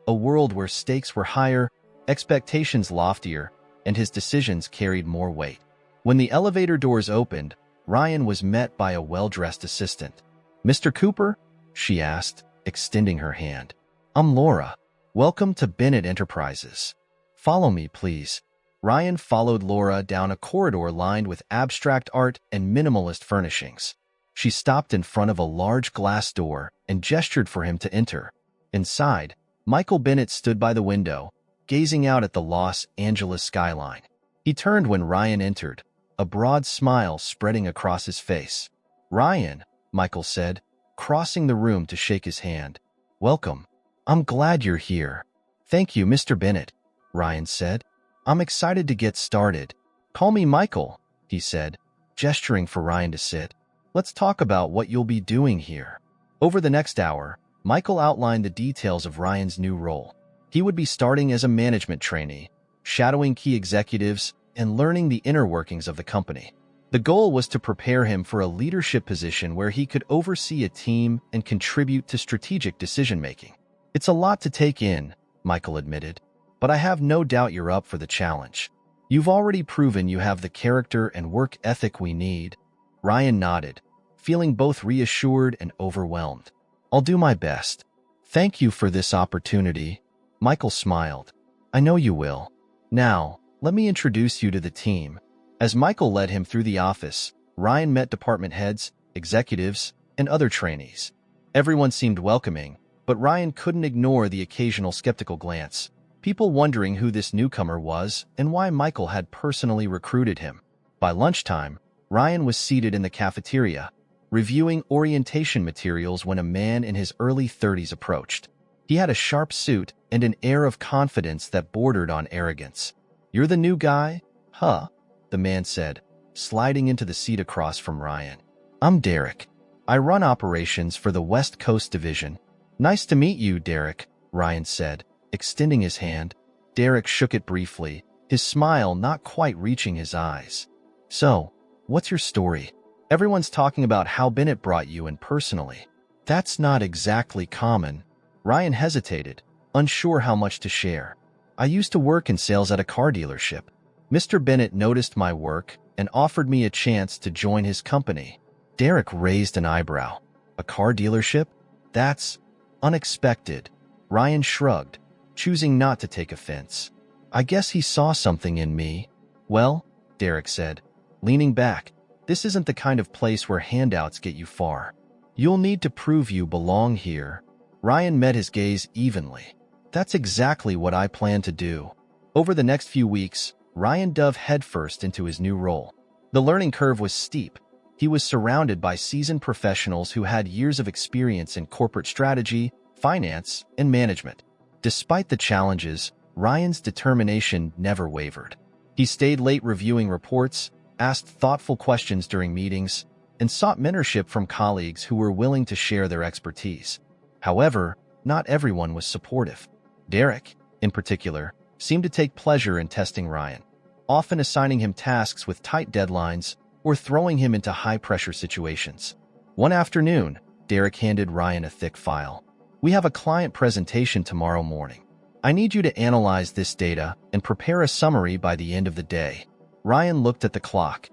A world where stakes were higher, expectations loftier, and his decisions carried more weight. When the elevator doors opened, Ryan was met by a well-dressed assistant. "Mr. Cooper?" she asked, extending her hand. "I'm Laura. Welcome to Bennett Enterprises. Follow me, please." Ryan followed Laura down a corridor lined with abstract art and minimalist furnishings. She stopped in front of a large glass door and gestured for him to enter. Inside, Michael Bennett stood by the window, gazing out at the Los Angeles skyline. He turned when Ryan entered, a broad smile spreading across his face. "Ryan," Michael said, crossing the room to shake his hand. "Welcome. I'm glad you're here." "Thank you, Mr. Bennett," Ryan said. "I'm excited to get started." "Call me Michael," he said, gesturing for Ryan to sit. "Let's talk about what you'll be doing here." Over the next hour, Michael outlined the details of Ryan's new role. He would be starting as a management trainee, shadowing key executives, and learning the inner workings of the company. The goal was to prepare him for a leadership position where he could oversee a team and contribute to strategic decision-making. "It's a lot to take in," Michael admitted, "but I have no doubt you're up for the challenge. You've already proven you have the character and work ethic we need." Ryan nodded, feeling both reassured and overwhelmed. "I'll do my best." "Thank you for this opportunity." Michael smiled. "I know you will. Now, let me introduce you to the team." As Michael led him through the office, Ryan met department heads, executives, and other trainees. Everyone seemed welcoming, but Ryan couldn't ignore the occasional skeptical glance, people wondering who this newcomer was and why Michael had personally recruited him. By lunchtime, Ryan was seated in the cafeteria, reviewing orientation materials when a man in his early 30s approached. He had a sharp suit and an air of confidence that bordered on arrogance. "You're the new guy, huh?" the man said, sliding into the seat across from Ryan. "I'm Derek. I run operations for the West Coast Division." "Nice to meet you, Derek," Ryan said, extending his hand. Derek shook it briefly, his smile not quite reaching his eyes. "So, what's your story? Everyone's talking about how Bennett brought you in personally." "That's not exactly common." Ryan hesitated, unsure how much to share. "I used to work in sales at a car dealership. Mr. Bennett noticed my work and offered me a chance to join his company." Derek raised an eyebrow. "A car dealership? That's unexpected." Ryan shrugged, choosing not to take offense. "I guess he saw something in me." "Well," Derek said, leaning back, "this isn't the kind of place where handouts get you far. You'll need to prove you belong here." Ryan met his gaze evenly. "That's exactly what I plan to do." Over the next few weeks, Ryan dove headfirst into his new role. The learning curve was steep. He was surrounded by seasoned professionals who had years of experience in corporate strategy, finance, and management. Despite the challenges, Ryan's determination never wavered. He stayed late reviewing reports, asked thoughtful questions during meetings, and sought mentorship from colleagues who were willing to share their expertise. However, not everyone was supportive. Derek, in particular, seemed to take pleasure in testing Ryan, often assigning him tasks with tight deadlines or throwing him into high-pressure situations. One afternoon, Derek handed Ryan a thick file. "We have a client presentation tomorrow morning. I need you to analyze this data and prepare a summary by the end of the day." Ryan looked at the clock.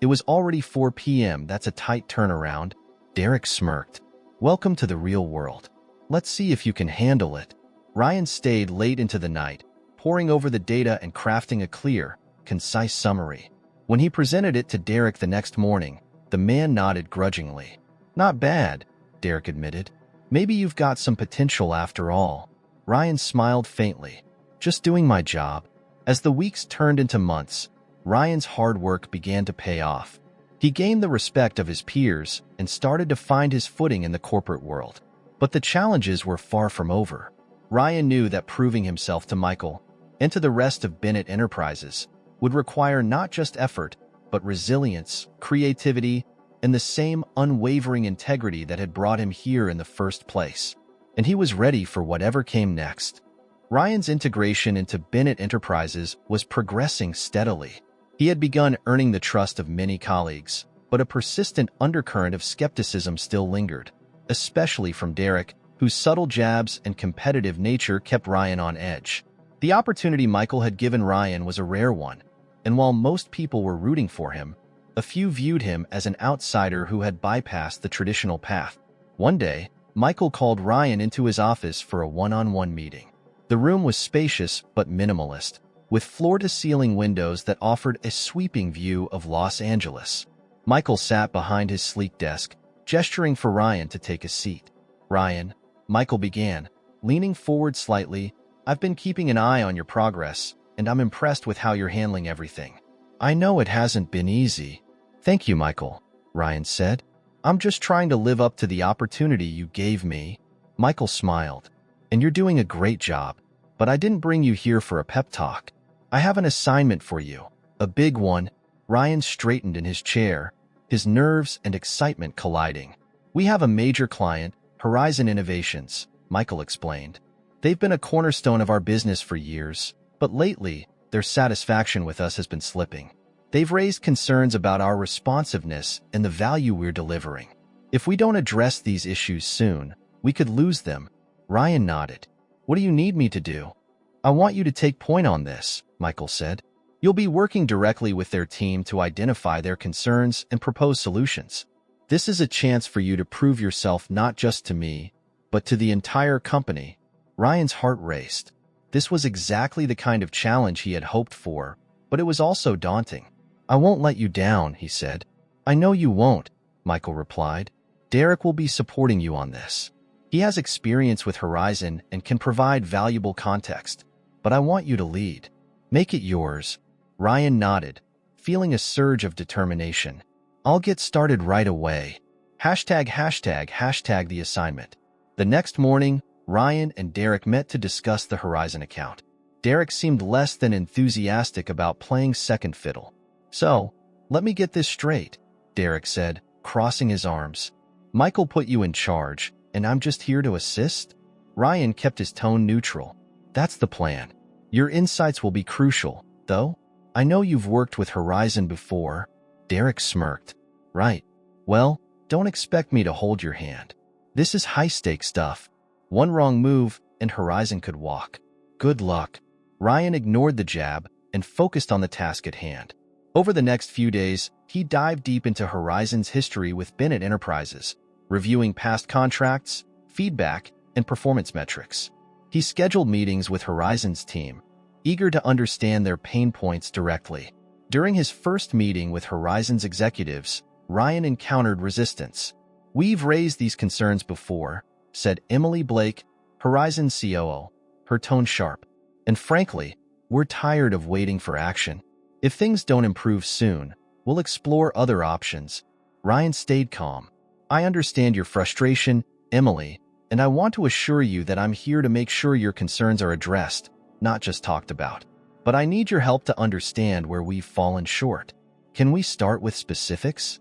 It was already 4 p.m. That's a tight turnaround. Derek smirked. "Welcome to the real world. Let's see if you can handle it." Ryan stayed late into the night, poring over the data and crafting a clear, concise summary. When he presented it to Derek the next morning, the man nodded grudgingly. "Not bad," Derek admitted. "Maybe you've got some potential after all." Ryan smiled faintly. "Just doing my job." As the weeks turned into months, Ryan's hard work began to pay off. He gained the respect of his peers and started to find his footing in the corporate world. But the challenges were far from over. Ryan knew that proving himself to Michael and to the rest of Bennett Enterprises would require not just effort, but resilience, creativity, and the same unwavering integrity that had brought him here in the first place. And he was ready for whatever came next. Ryan's integration into Bennett Enterprises was progressing steadily. He had begun earning the trust of many colleagues, but a persistent undercurrent of skepticism still lingered, especially from Derek, whose subtle jabs and competitive nature kept Ryan on edge. The opportunity Michael had given Ryan was a rare one, and while most people were rooting for him, a few viewed him as an outsider who had bypassed the traditional path. One day, Michael called Ryan into his office for a one-on-one meeting. The room was spacious but minimalist, with floor-to-ceiling windows that offered a sweeping view of Los Angeles. Michael sat behind his sleek desk, gesturing for Ryan to take a seat. "Ryan," Michael began, leaning forward slightly, "I've been keeping an eye on your progress, and I'm impressed with how you're handling everything. I know it hasn't been easy." "Thank you, Michael," Ryan said. "I'm just trying to live up to the opportunity you gave me." Michael smiled. "And you're doing a great job, but I didn't bring you here for a pep talk. I have an assignment for you, a big one." Ryan straightened in his chair, his nerves and excitement colliding. "We have a major client, Horizon Innovations," Michael explained. "They've been a cornerstone of our business for years, but lately, their satisfaction with us has been slipping. They've raised concerns about our responsiveness and the value we're delivering. If we don't address these issues soon, we could lose them." Ryan nodded. "What do you need me to do?" "I want you to take point on this," Michael said. "You'll be working directly with their team to identify their concerns and propose solutions. This is a chance for you to prove yourself not just to me, but to the entire company." Ryan's heart raced. This was exactly the kind of challenge he had hoped for, but it was also daunting. "I won't let you down," he said. "I know you won't," Michael replied. "Derek will be supporting you on this. He has experience with Horizon and can provide valuable context, but I want you to lead. Make it yours." Ryan nodded, feeling a surge of determination. "I'll get started right away. ##### the assignment." The next morning, Ryan and Derek met to discuss the Horizon account. Derek seemed less than enthusiastic about playing second fiddle. "So, let me get this straight," Derek said, crossing his arms. "Michael put you in charge, and I'm just here to assist?" Ryan kept his tone neutral. "That's the plan. Your insights will be crucial, though. I know you've worked with Horizon before." Derek smirked. "Right. Well, don't expect me to hold your hand. This is high-stakes stuff. One wrong move, and Horizon could walk. Good luck." Ryan ignored the jab and focused on the task at hand. Over the next few days, he dived deep into Horizon's history with Bennett Enterprises, reviewing past contracts, feedback, and performance metrics. He scheduled meetings with Horizon's team, eager to understand their pain points directly. During his first meeting with Horizon's executives, Ryan encountered resistance. "We've raised these concerns before," said Emily Blake, Horizon's COO, her tone sharp. "And frankly, we're tired of waiting for action. If things don't improve soon, we'll explore other options." Ryan stayed calm. "I understand your frustration, Emily, and I want to assure you that I'm here to make sure your concerns are addressed, not just talked about. But I need your help to understand where we've fallen short. Can we start with specifics?"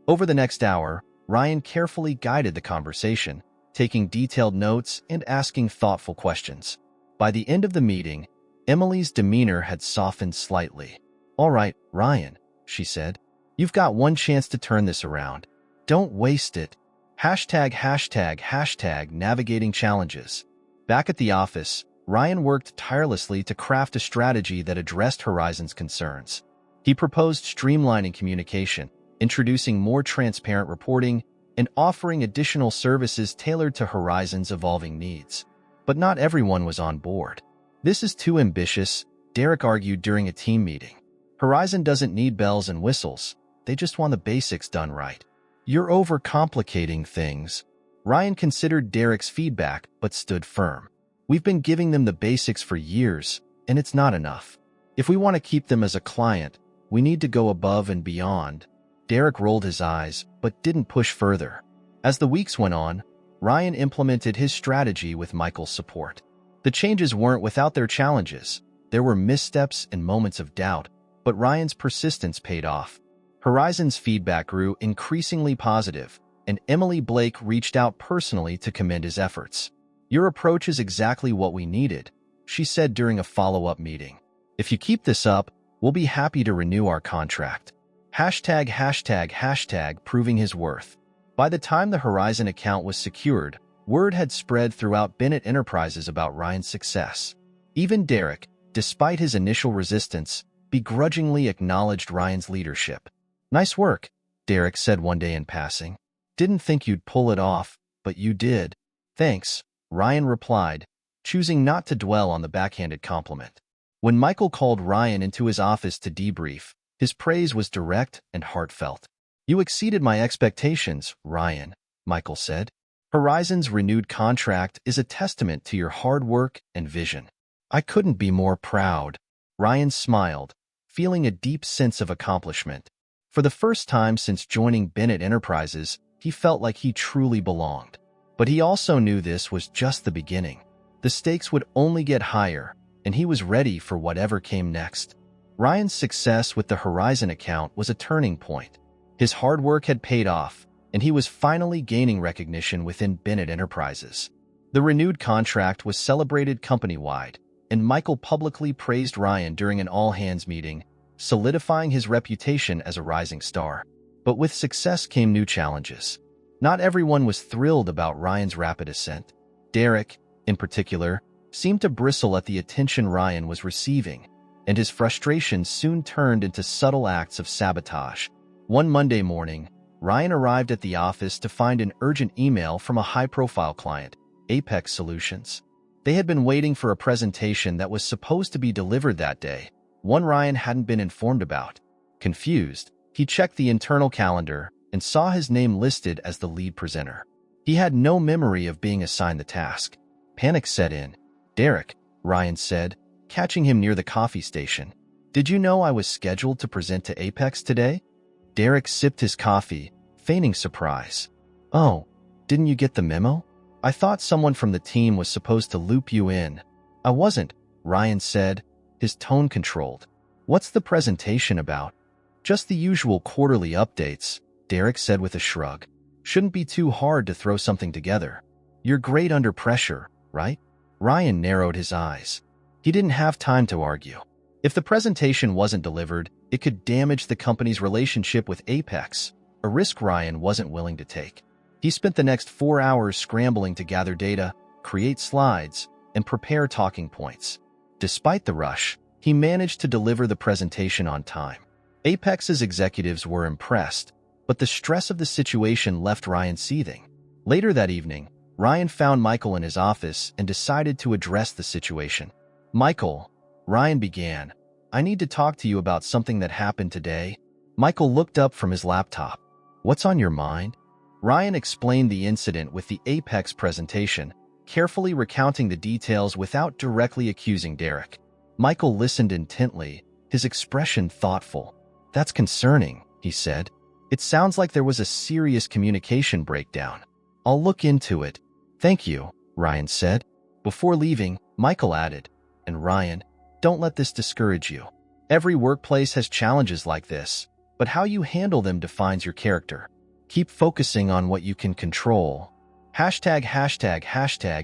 Over the next hour, Ryan carefully guided the conversation, taking detailed notes and asking thoughtful questions. By the end of the meeting, Emily's demeanor had softened slightly. "All right, Ryan," she said. "You've got one chance to turn this around. Don't waste it. #### navigating challenges." Back at the office, Ryan worked tirelessly to craft a strategy that addressed Horizon's concerns. He proposed streamlining communication, introducing more transparent reporting, and offering additional services tailored to Horizon's evolving needs. But not everyone was on board. "This is too ambitious," Derek argued during a team meeting. "Horizon doesn't need bells and whistles. They just want the basics done right. You're overcomplicating things." Ryan considered Derek's feedback but stood firm. "We've been giving them the basics for years, and it's not enough. If we want to keep them as a client, we need to go above and beyond." Derek rolled his eyes, but didn't push further. As the weeks went on, Ryan implemented his strategy with Michael's support. The changes weren't without their challenges. There were missteps and moments of doubt, but Ryan's persistence paid off. Horizon's feedback grew increasingly positive, and Emily Blake reached out personally to commend his efforts. "Your approach is exactly what we needed," she said during a follow-up meeting. "If you keep this up, we'll be happy to renew our contract." Proving his worth. By the time the Horizon account was secured, word had spread throughout Bennett Enterprises about Ryan's success. Even Derek, despite his initial resistance, begrudgingly acknowledged Ryan's leadership. "Nice work," Derek said one day in passing. "Didn't think you'd pull it off, but you did." "Thanks," Ryan replied, choosing not to dwell on the backhanded compliment. When Michael called Ryan into his office to debrief, his praise was direct and heartfelt. "You exceeded my expectations, Ryan," Michael said. "Horizon's renewed contract is a testament to your hard work and vision." "I couldn't be more proud." Ryan smiled, feeling a deep sense of accomplishment. For the first time since joining Bennett Enterprises, he felt like he truly belonged. But he also knew this was just the beginning. The stakes would only get higher, and he was ready for whatever came next. Ryan's success with the Horizon account was a turning point. His hard work had paid off, and he was finally gaining recognition within Bennett Enterprises. The renewed contract was celebrated company-wide, and Michael publicly praised Ryan during an all-hands meeting, solidifying his reputation as a rising star. But with success came new challenges. Not everyone was thrilled about Ryan's rapid ascent. Derek, in particular, seemed to bristle at the attention Ryan was receiving, and his frustration soon turned into subtle acts of sabotage. One Monday morning, Ryan arrived at the office to find an urgent email from a high-profile client, Apex Solutions. They had been waiting for a presentation that was supposed to be delivered that day, one Ryan hadn't been informed about. Confused, he checked the internal calendar and saw his name listed as the lead presenter. He had no memory of being assigned the task. Panic set in. "Derek," Ryan said, catching him near the coffee station. "Did you know I was scheduled to present to Apex today?" Derek sipped his coffee, feigning surprise. "Oh, didn't you get the memo? I thought someone from the team was supposed to loop you in." "I wasn't," Ryan said, his tone controlled. "What's the presentation about?" "Just the usual quarterly updates," Derek said with a shrug. "Shouldn't be too hard to throw something together. You're great under pressure, right?" Ryan narrowed his eyes. He didn't have time to argue. If the presentation wasn't delivered, it could damage the company's relationship with Apex, a risk Ryan wasn't willing to take. He spent the next 4 hours scrambling to gather data, create slides, and prepare talking points. Despite the rush, he managed to deliver the presentation on time. Apex's executives were impressed, but the stress of the situation left Ryan seething. Later that evening, Ryan found Michael in his office and decided to address the situation. "Michael," Ryan began, "I need to talk to you about something that happened today." Michael looked up from his laptop. "What's on your mind?" Ryan explained the incident with the Apex presentation, carefully recounting the details without directly accusing Derek. Michael listened intently, his expression thoughtful. "That's concerning," he said. "It sounds like there was a serious communication breakdown. I'll look into it." "Thank you," Ryan said. Before leaving, Michael added, "And Ryan, don't let this discourage you. Every workplace has challenges like this, but how you handle them defines your character. Keep focusing on what you can control."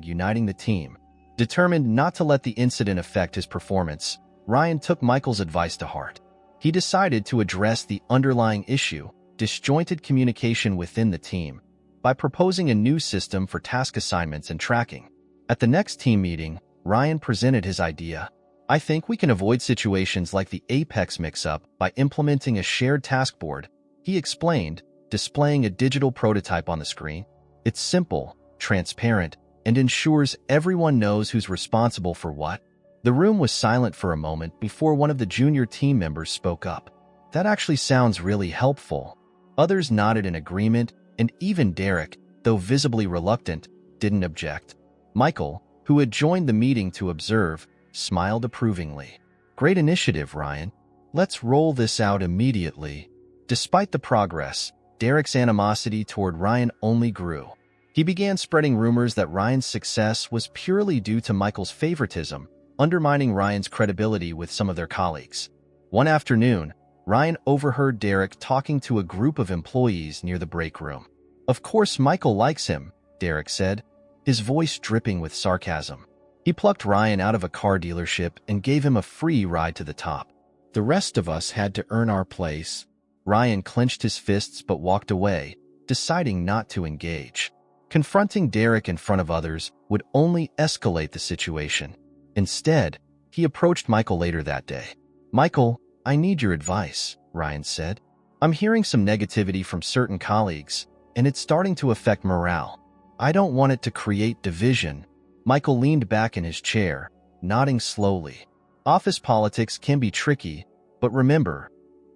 Uniting the team. Determined not to let the incident affect his performance, Ryan took Michael's advice to heart. He decided to address the underlying issue, disjointed communication within the team, by proposing a new system for task assignments and tracking. At the next team meeting, Ryan presented his idea. "I think we can avoid situations like the Apex mix-up by implementing a shared task board," he explained, displaying a digital prototype on the screen. "It's simple, transparent, and ensures everyone knows who's responsible for what." The room was silent for a moment before one of the junior team members spoke up. "That actually sounds really helpful." Others nodded in agreement, and even Derek, though visibly reluctant, didn't object. Michael, who had joined the meeting to observe, smiled approvingly. "Great initiative, Ryan. Let's roll this out immediately." Despite the progress, Derek's animosity toward Ryan only grew. He began spreading rumors that Ryan's success was purely due to Michael's favoritism, undermining Ryan's credibility with some of their colleagues. One afternoon, Ryan overheard Derek talking to a group of employees near the break room. "Of course Michael likes him," Derek said, his voice dripping with sarcasm. "He plucked Ryan out of a car dealership and gave him a free ride to the top. The rest of us had to earn our place." Ryan clenched his fists but walked away, deciding not to engage. Confronting Derek in front of others would only escalate the situation. Instead, he approached Michael later that day. "Michael, I need your advice," Ryan said. "I'm hearing some negativity from certain colleagues, and it's starting to affect morale. I don't want it to create division." Michael leaned back in his chair, nodding slowly. "Office politics can be tricky, but remember,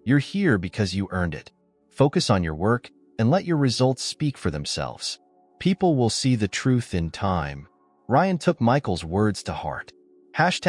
you're here because you earned it. Focus on your work and let your results speak for themselves. People will see the truth in time." Ryan took Michael's words to heart. #####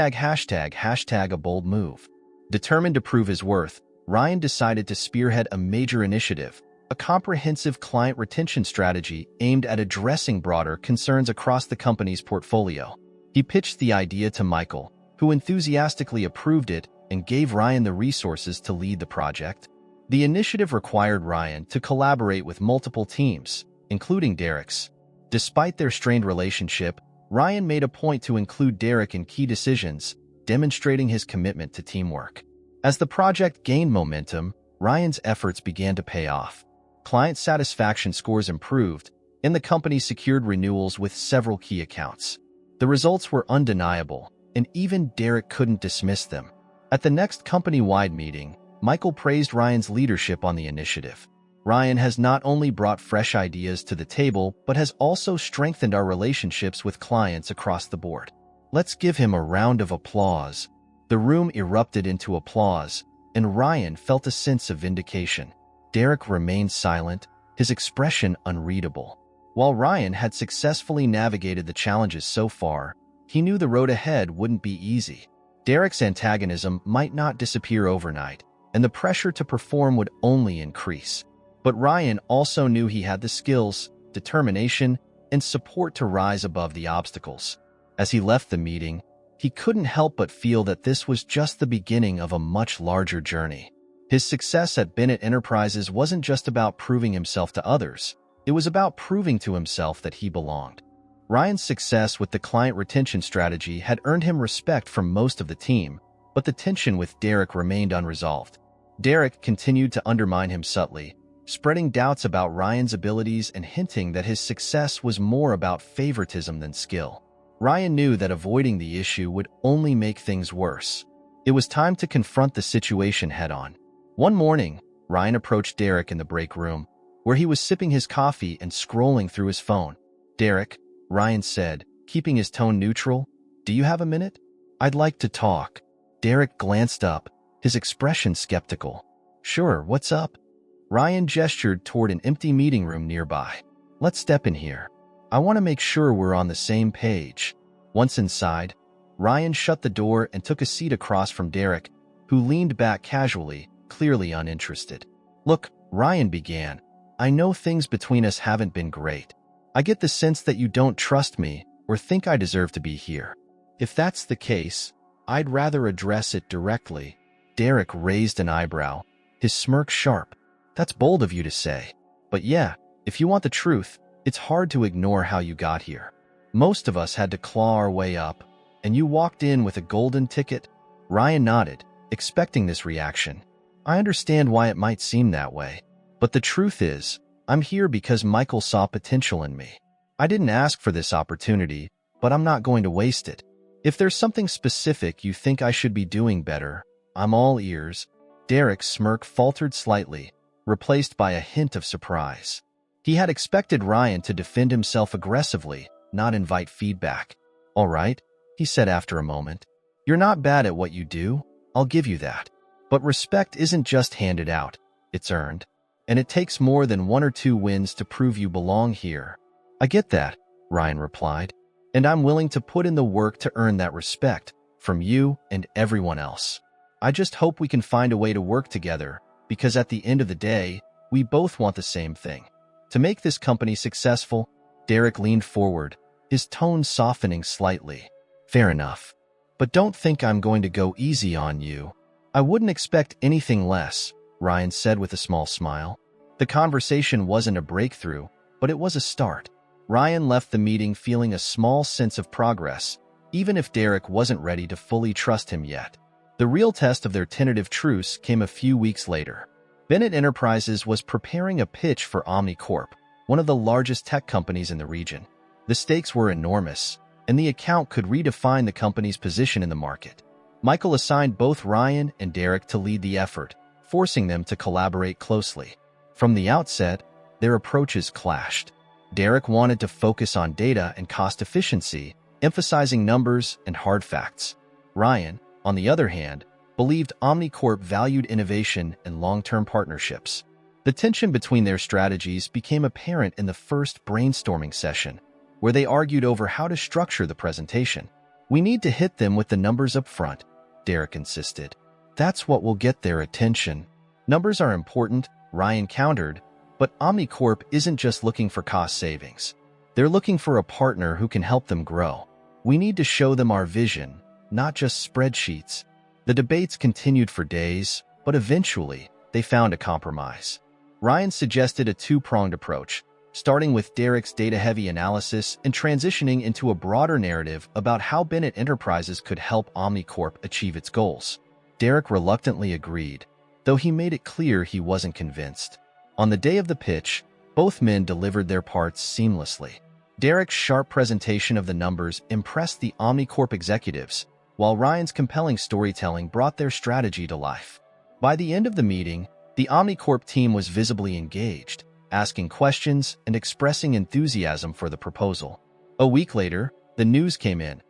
a bold move. Determined to prove his worth, Ryan decided to spearhead a major initiative, a comprehensive client retention strategy aimed at addressing broader concerns across the company's portfolio. He pitched the idea to Michael, who enthusiastically approved it and gave Ryan the resources to lead the project. The initiative required Ryan to collaborate with multiple teams, including Derek's. Despite their strained relationship, Ryan made a point to include Derek in key decisions, demonstrating his commitment to teamwork. As the project gained momentum, Ryan's efforts began to pay off. Client satisfaction scores improved, and the company secured renewals with several key accounts. The results were undeniable, and even Derek couldn't dismiss them. At the next company-wide meeting, Michael praised Ryan's leadership on the initiative. "Ryan has not only brought fresh ideas to the table, but has also strengthened our relationships with clients across the board. Let's give him a round of applause." The room erupted into applause, and Ryan felt a sense of vindication. Derek remained silent, his expression unreadable. While Ryan had successfully navigated the challenges so far, he knew the road ahead wouldn't be easy. Derek's antagonism might not disappear overnight, and the pressure to perform would only increase. But Ryan also knew he had the skills, determination, and support to rise above the obstacles. As he left the meeting, he couldn't help but feel that this was just the beginning of a much larger journey. His success at Bennett Enterprises wasn't just about proving himself to others. It was about proving to himself that he belonged. Ryan's success with the client retention strategy had earned him respect from most of the team, but the tension with Derek remained unresolved. Derek continued to undermine him subtly, spreading doubts about Ryan's abilities and hinting that his success was more about favoritism than skill. Ryan knew that avoiding the issue would only make things worse. It was time to confront the situation head-on. One morning, Ryan approached Derek in the break room, where he was sipping his coffee and scrolling through his phone. "Derek," Ryan said, keeping his tone neutral, "do you have a minute? I'd like to talk." Derek glanced up, his expression skeptical. "Sure, what's up?" Ryan gestured toward an empty meeting room nearby. "Let's step in here. I want to make sure we're on the same page." Once inside, Ryan shut the door and took a seat across from Derek, who leaned back casually, clearly uninterested. "Look," Ryan began, "I know things between us haven't been great. I get the sense that you don't trust me or think I deserve to be here. If that's the case, I'd rather address it directly." Derek raised an eyebrow, his smirk sharp. "That's bold of you to say. But yeah, if you want the truth, it's hard to ignore how you got here. Most of us had to claw our way up, and you walked in with a golden ticket." Ryan nodded, expecting this reaction. "I understand why it might seem that way. But the truth is, I'm here because Michael saw potential in me. I didn't ask for this opportunity, but I'm not going to waste it. If there's something specific you think I should be doing better, I'm all ears." Derek's smirk faltered slightly, replaced by a hint of surprise. He had expected Ryan to defend himself aggressively, not invite feedback. "All right," he said after a moment. "You're not bad at what you do, I'll give you that. But respect isn't just handed out, it's earned. And it takes more than 1 or 2 wins to prove you belong here." "I get that," Ryan replied, "and I'm willing to put in the work to earn that respect, from you and everyone else. I just hope we can find a way to work together, because at the end of the day, we both want the same thing. To make this company successful." Derek leaned forward, his tone softening slightly. "Fair enough. But don't think I'm going to go easy on you. I wouldn't expect anything less, Ryan said with a small smile. The conversation wasn't a breakthrough, but it was a start. Ryan left the meeting feeling a small sense of progress, even if Derek wasn't ready to fully trust him yet. The real test of their tentative truce came a few weeks later. Bennett Enterprises was preparing a pitch for Omnicorp, one of the largest tech companies in the region. The stakes were enormous, and the account could redefine the company's position in the market. Michael assigned both Ryan and Derek to lead the effort, forcing them to collaborate closely. From the outset, their approaches clashed. Derek wanted to focus on data and cost efficiency, emphasizing numbers and hard facts. Ryan, on the other hand, believed Omnicorp valued innovation and long-term partnerships. The tension between their strategies became apparent in the first brainstorming session, where they argued over how to structure the presentation. We need to hit them with the numbers up front, Derek insisted. That's what will get their attention. Numbers are important, Ryan countered, but Omnicorp isn't just looking for cost savings. They're looking for a partner who can help them grow. We need to show them our vision, not just spreadsheets. The debates continued for days, but eventually, they found a compromise. Ryan suggested a two-pronged approach, starting with Derek's data-heavy analysis and transitioning into a broader narrative about how Bennett Enterprises could help Omnicorp achieve its goals. Derek reluctantly agreed, though he made it clear he wasn't convinced. On the day of the pitch, both men delivered their parts seamlessly. Derek's sharp presentation of the numbers impressed the Omnicorp executives, while Ryan's compelling storytelling brought their strategy to life. By the end of the meeting, the Omnicorp team was visibly engaged, asking questions and expressing enthusiasm for the proposal. A week later, the news came in.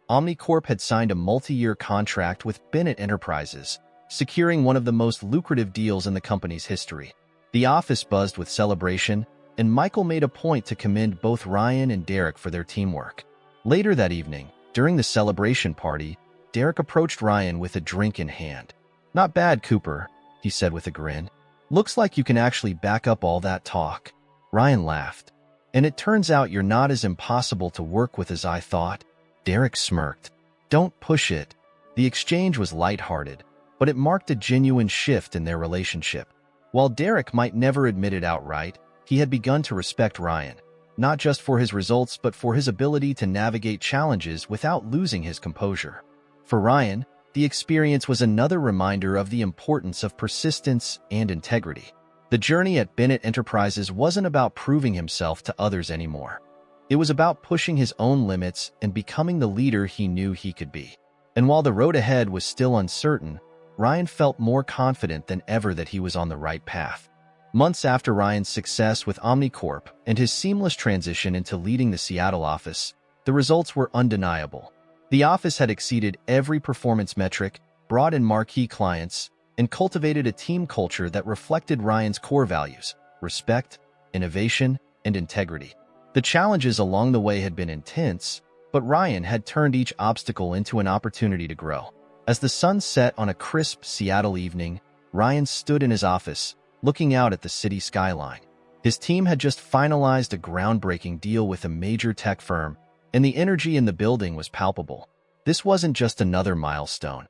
Omnicorp had signed a multi-year contract with Bennett Enterprises, securing one of the most lucrative deals in the company's history. The office buzzed with celebration, and Michael made a point to commend both Ryan and Derek for their teamwork. Later that evening, during the celebration party, Derek approached Ryan with a drink in hand. "Not bad, Cooper," he said with a grin. "Looks like you can actually back up all that talk." Ryan laughed. "And it turns out you're not as impossible to work with as I thought." Derek smirked. "Don't push it." The exchange was lighthearted, but it marked a genuine shift in their relationship. While Derek might never admit it outright, he had begun to respect Ryan, not just for his results but for his ability to navigate challenges without losing his composure. For Ryan, the experience was another reminder of the importance of persistence and integrity. The journey at Bennett Enterprises wasn't about proving himself to others anymore. It was about pushing his own limits and becoming the leader he knew he could be. And while the road ahead was still uncertain, Ryan felt more confident than ever that he was on the right path. Months after Ryan's success with Omnicorp and his seamless transition into leading the Seattle office, the results were undeniable. The office had exceeded every performance metric, brought in marquee clients, and cultivated a team culture that reflected Ryan's core values: respect, innovation, and integrity. The challenges along the way had been intense, but Ryan had turned each obstacle into an opportunity to grow. As the sun set on a crisp Seattle evening, Ryan stood in his office, looking out at the city skyline. His team had just finalized a groundbreaking deal with a major tech firm, and the energy in the building was palpable. This wasn't just another milestone.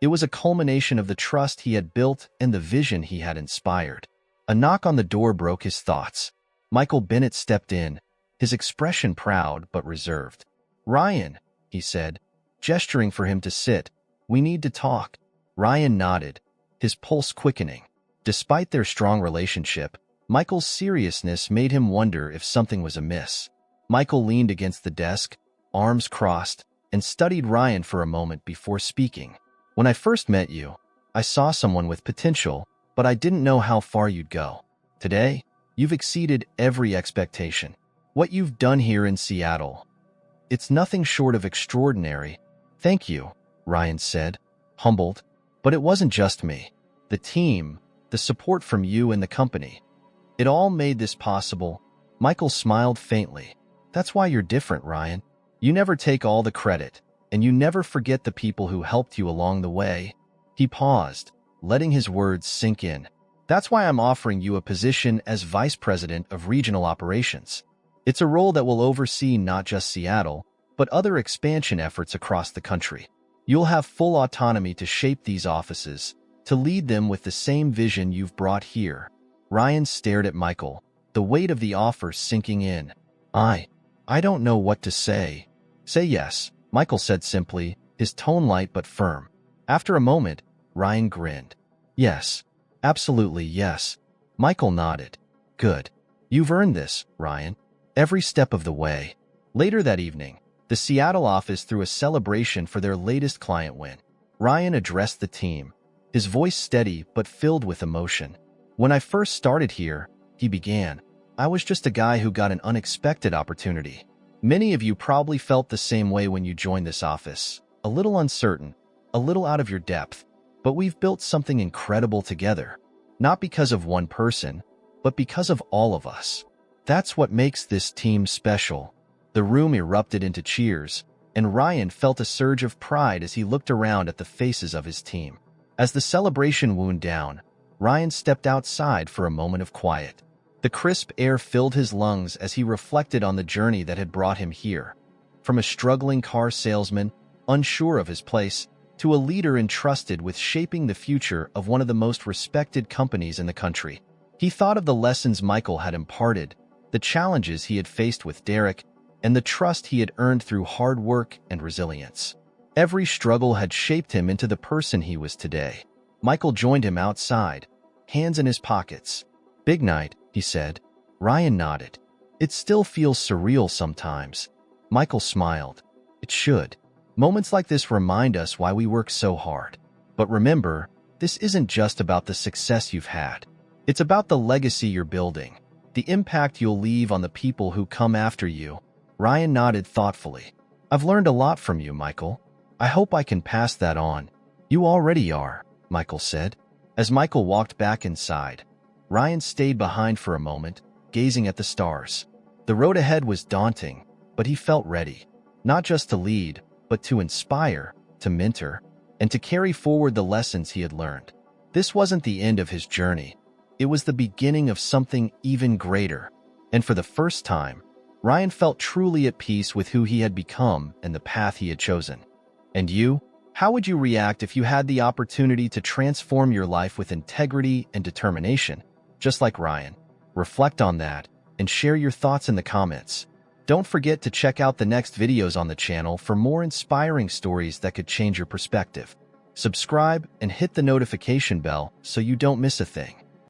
It was a culmination of the trust he had built and the vision he had inspired. A knock on the door broke his thoughts. Michael Bennett stepped in, his expression proud but reserved. "Ryan," he said, gesturing for him to sit, "we need to talk." Ryan nodded, his pulse quickening. Despite their strong relationship, Michael's seriousness made him wonder if something was amiss. Michael leaned against the desk, arms crossed, and studied Ryan for a moment before speaking. "When I first met you, I saw someone with potential, but I didn't know how far you'd go. Today, you've exceeded every expectation. What you've done here in Seattle, it's nothing short of extraordinary." "Thank you," Ryan said, humbled. "But it wasn't just me. The team, the support from you and the company. It all made this possible." Michael smiled faintly. "That's why you're different, Ryan. You never take all the credit, and you never forget the people who helped you along the way." He paused, letting his words sink in. "That's why I'm offering you a position as Vice President of Regional Operations. It's a role that will oversee not just Seattle, but other expansion efforts across the country. You'll have full autonomy to shape these offices, to lead them with the same vision you've brought here. Ryan stared at Michael, the weight of the offer sinking in. I don't know what to say. Say yes, Michael said simply, his tone light but firm. After a moment, Ryan grinned. Yes, absolutely yes. Michael nodded. Good. You've earned this, Ryan. Every step of the way. Later that evening, the Seattle office threw a celebration for their latest client win. Ryan addressed the team, his voice steady but filled with emotion. When I first started here, he began, I was just a guy who got an unexpected opportunity. Many of you probably felt the same way when you joined this office. A little uncertain, a little out of your depth, but we've built something incredible together. Not because of one person, but because of all of us. That's what makes this team special. The room erupted into cheers, and Ryan felt a surge of pride as he looked around at the faces of his team. As the celebration wound down, Ryan stepped outside for a moment of quiet. The crisp air filled his lungs as he reflected on the journey that had brought him here. From a struggling car salesman, unsure of his place, to a leader entrusted with shaping the future of one of the most respected companies in the country. He thought of the lessons Michael had imparted, the challenges he had faced with Derek, and the trust he had earned through hard work and resilience. Every struggle had shaped him into the person he was today. Michael joined him outside, hands in his pockets. Big night, he said. Ryan nodded. It still feels surreal sometimes. Michael smiled. It should. Moments like this remind us why we work so hard. But remember, this isn't just about the success you've had. It's about the legacy you're building, the impact you'll leave on the people who come after you. Ryan nodded thoughtfully. I've learned a lot from you, Michael. I hope I can pass that on. You already are, Michael said. As Michael walked back inside, Ryan stayed behind for a moment, gazing at the stars. The road ahead was daunting, but he felt ready, not just to lead, but to inspire, to mentor, and to carry forward the lessons he had learned. This wasn't the end of his journey. It was the beginning of something even greater. And for the first time, Ryan felt truly at peace with who he had become and the path he had chosen. And you? How would you react if you had the opportunity to transform your life with integrity and determination, just like Ryan? Reflect on that and share your thoughts in the comments. Don't forget to check out the next videos on the channel for more inspiring stories that could change your perspective. Subscribe and hit the notification bell so you don't miss a thing.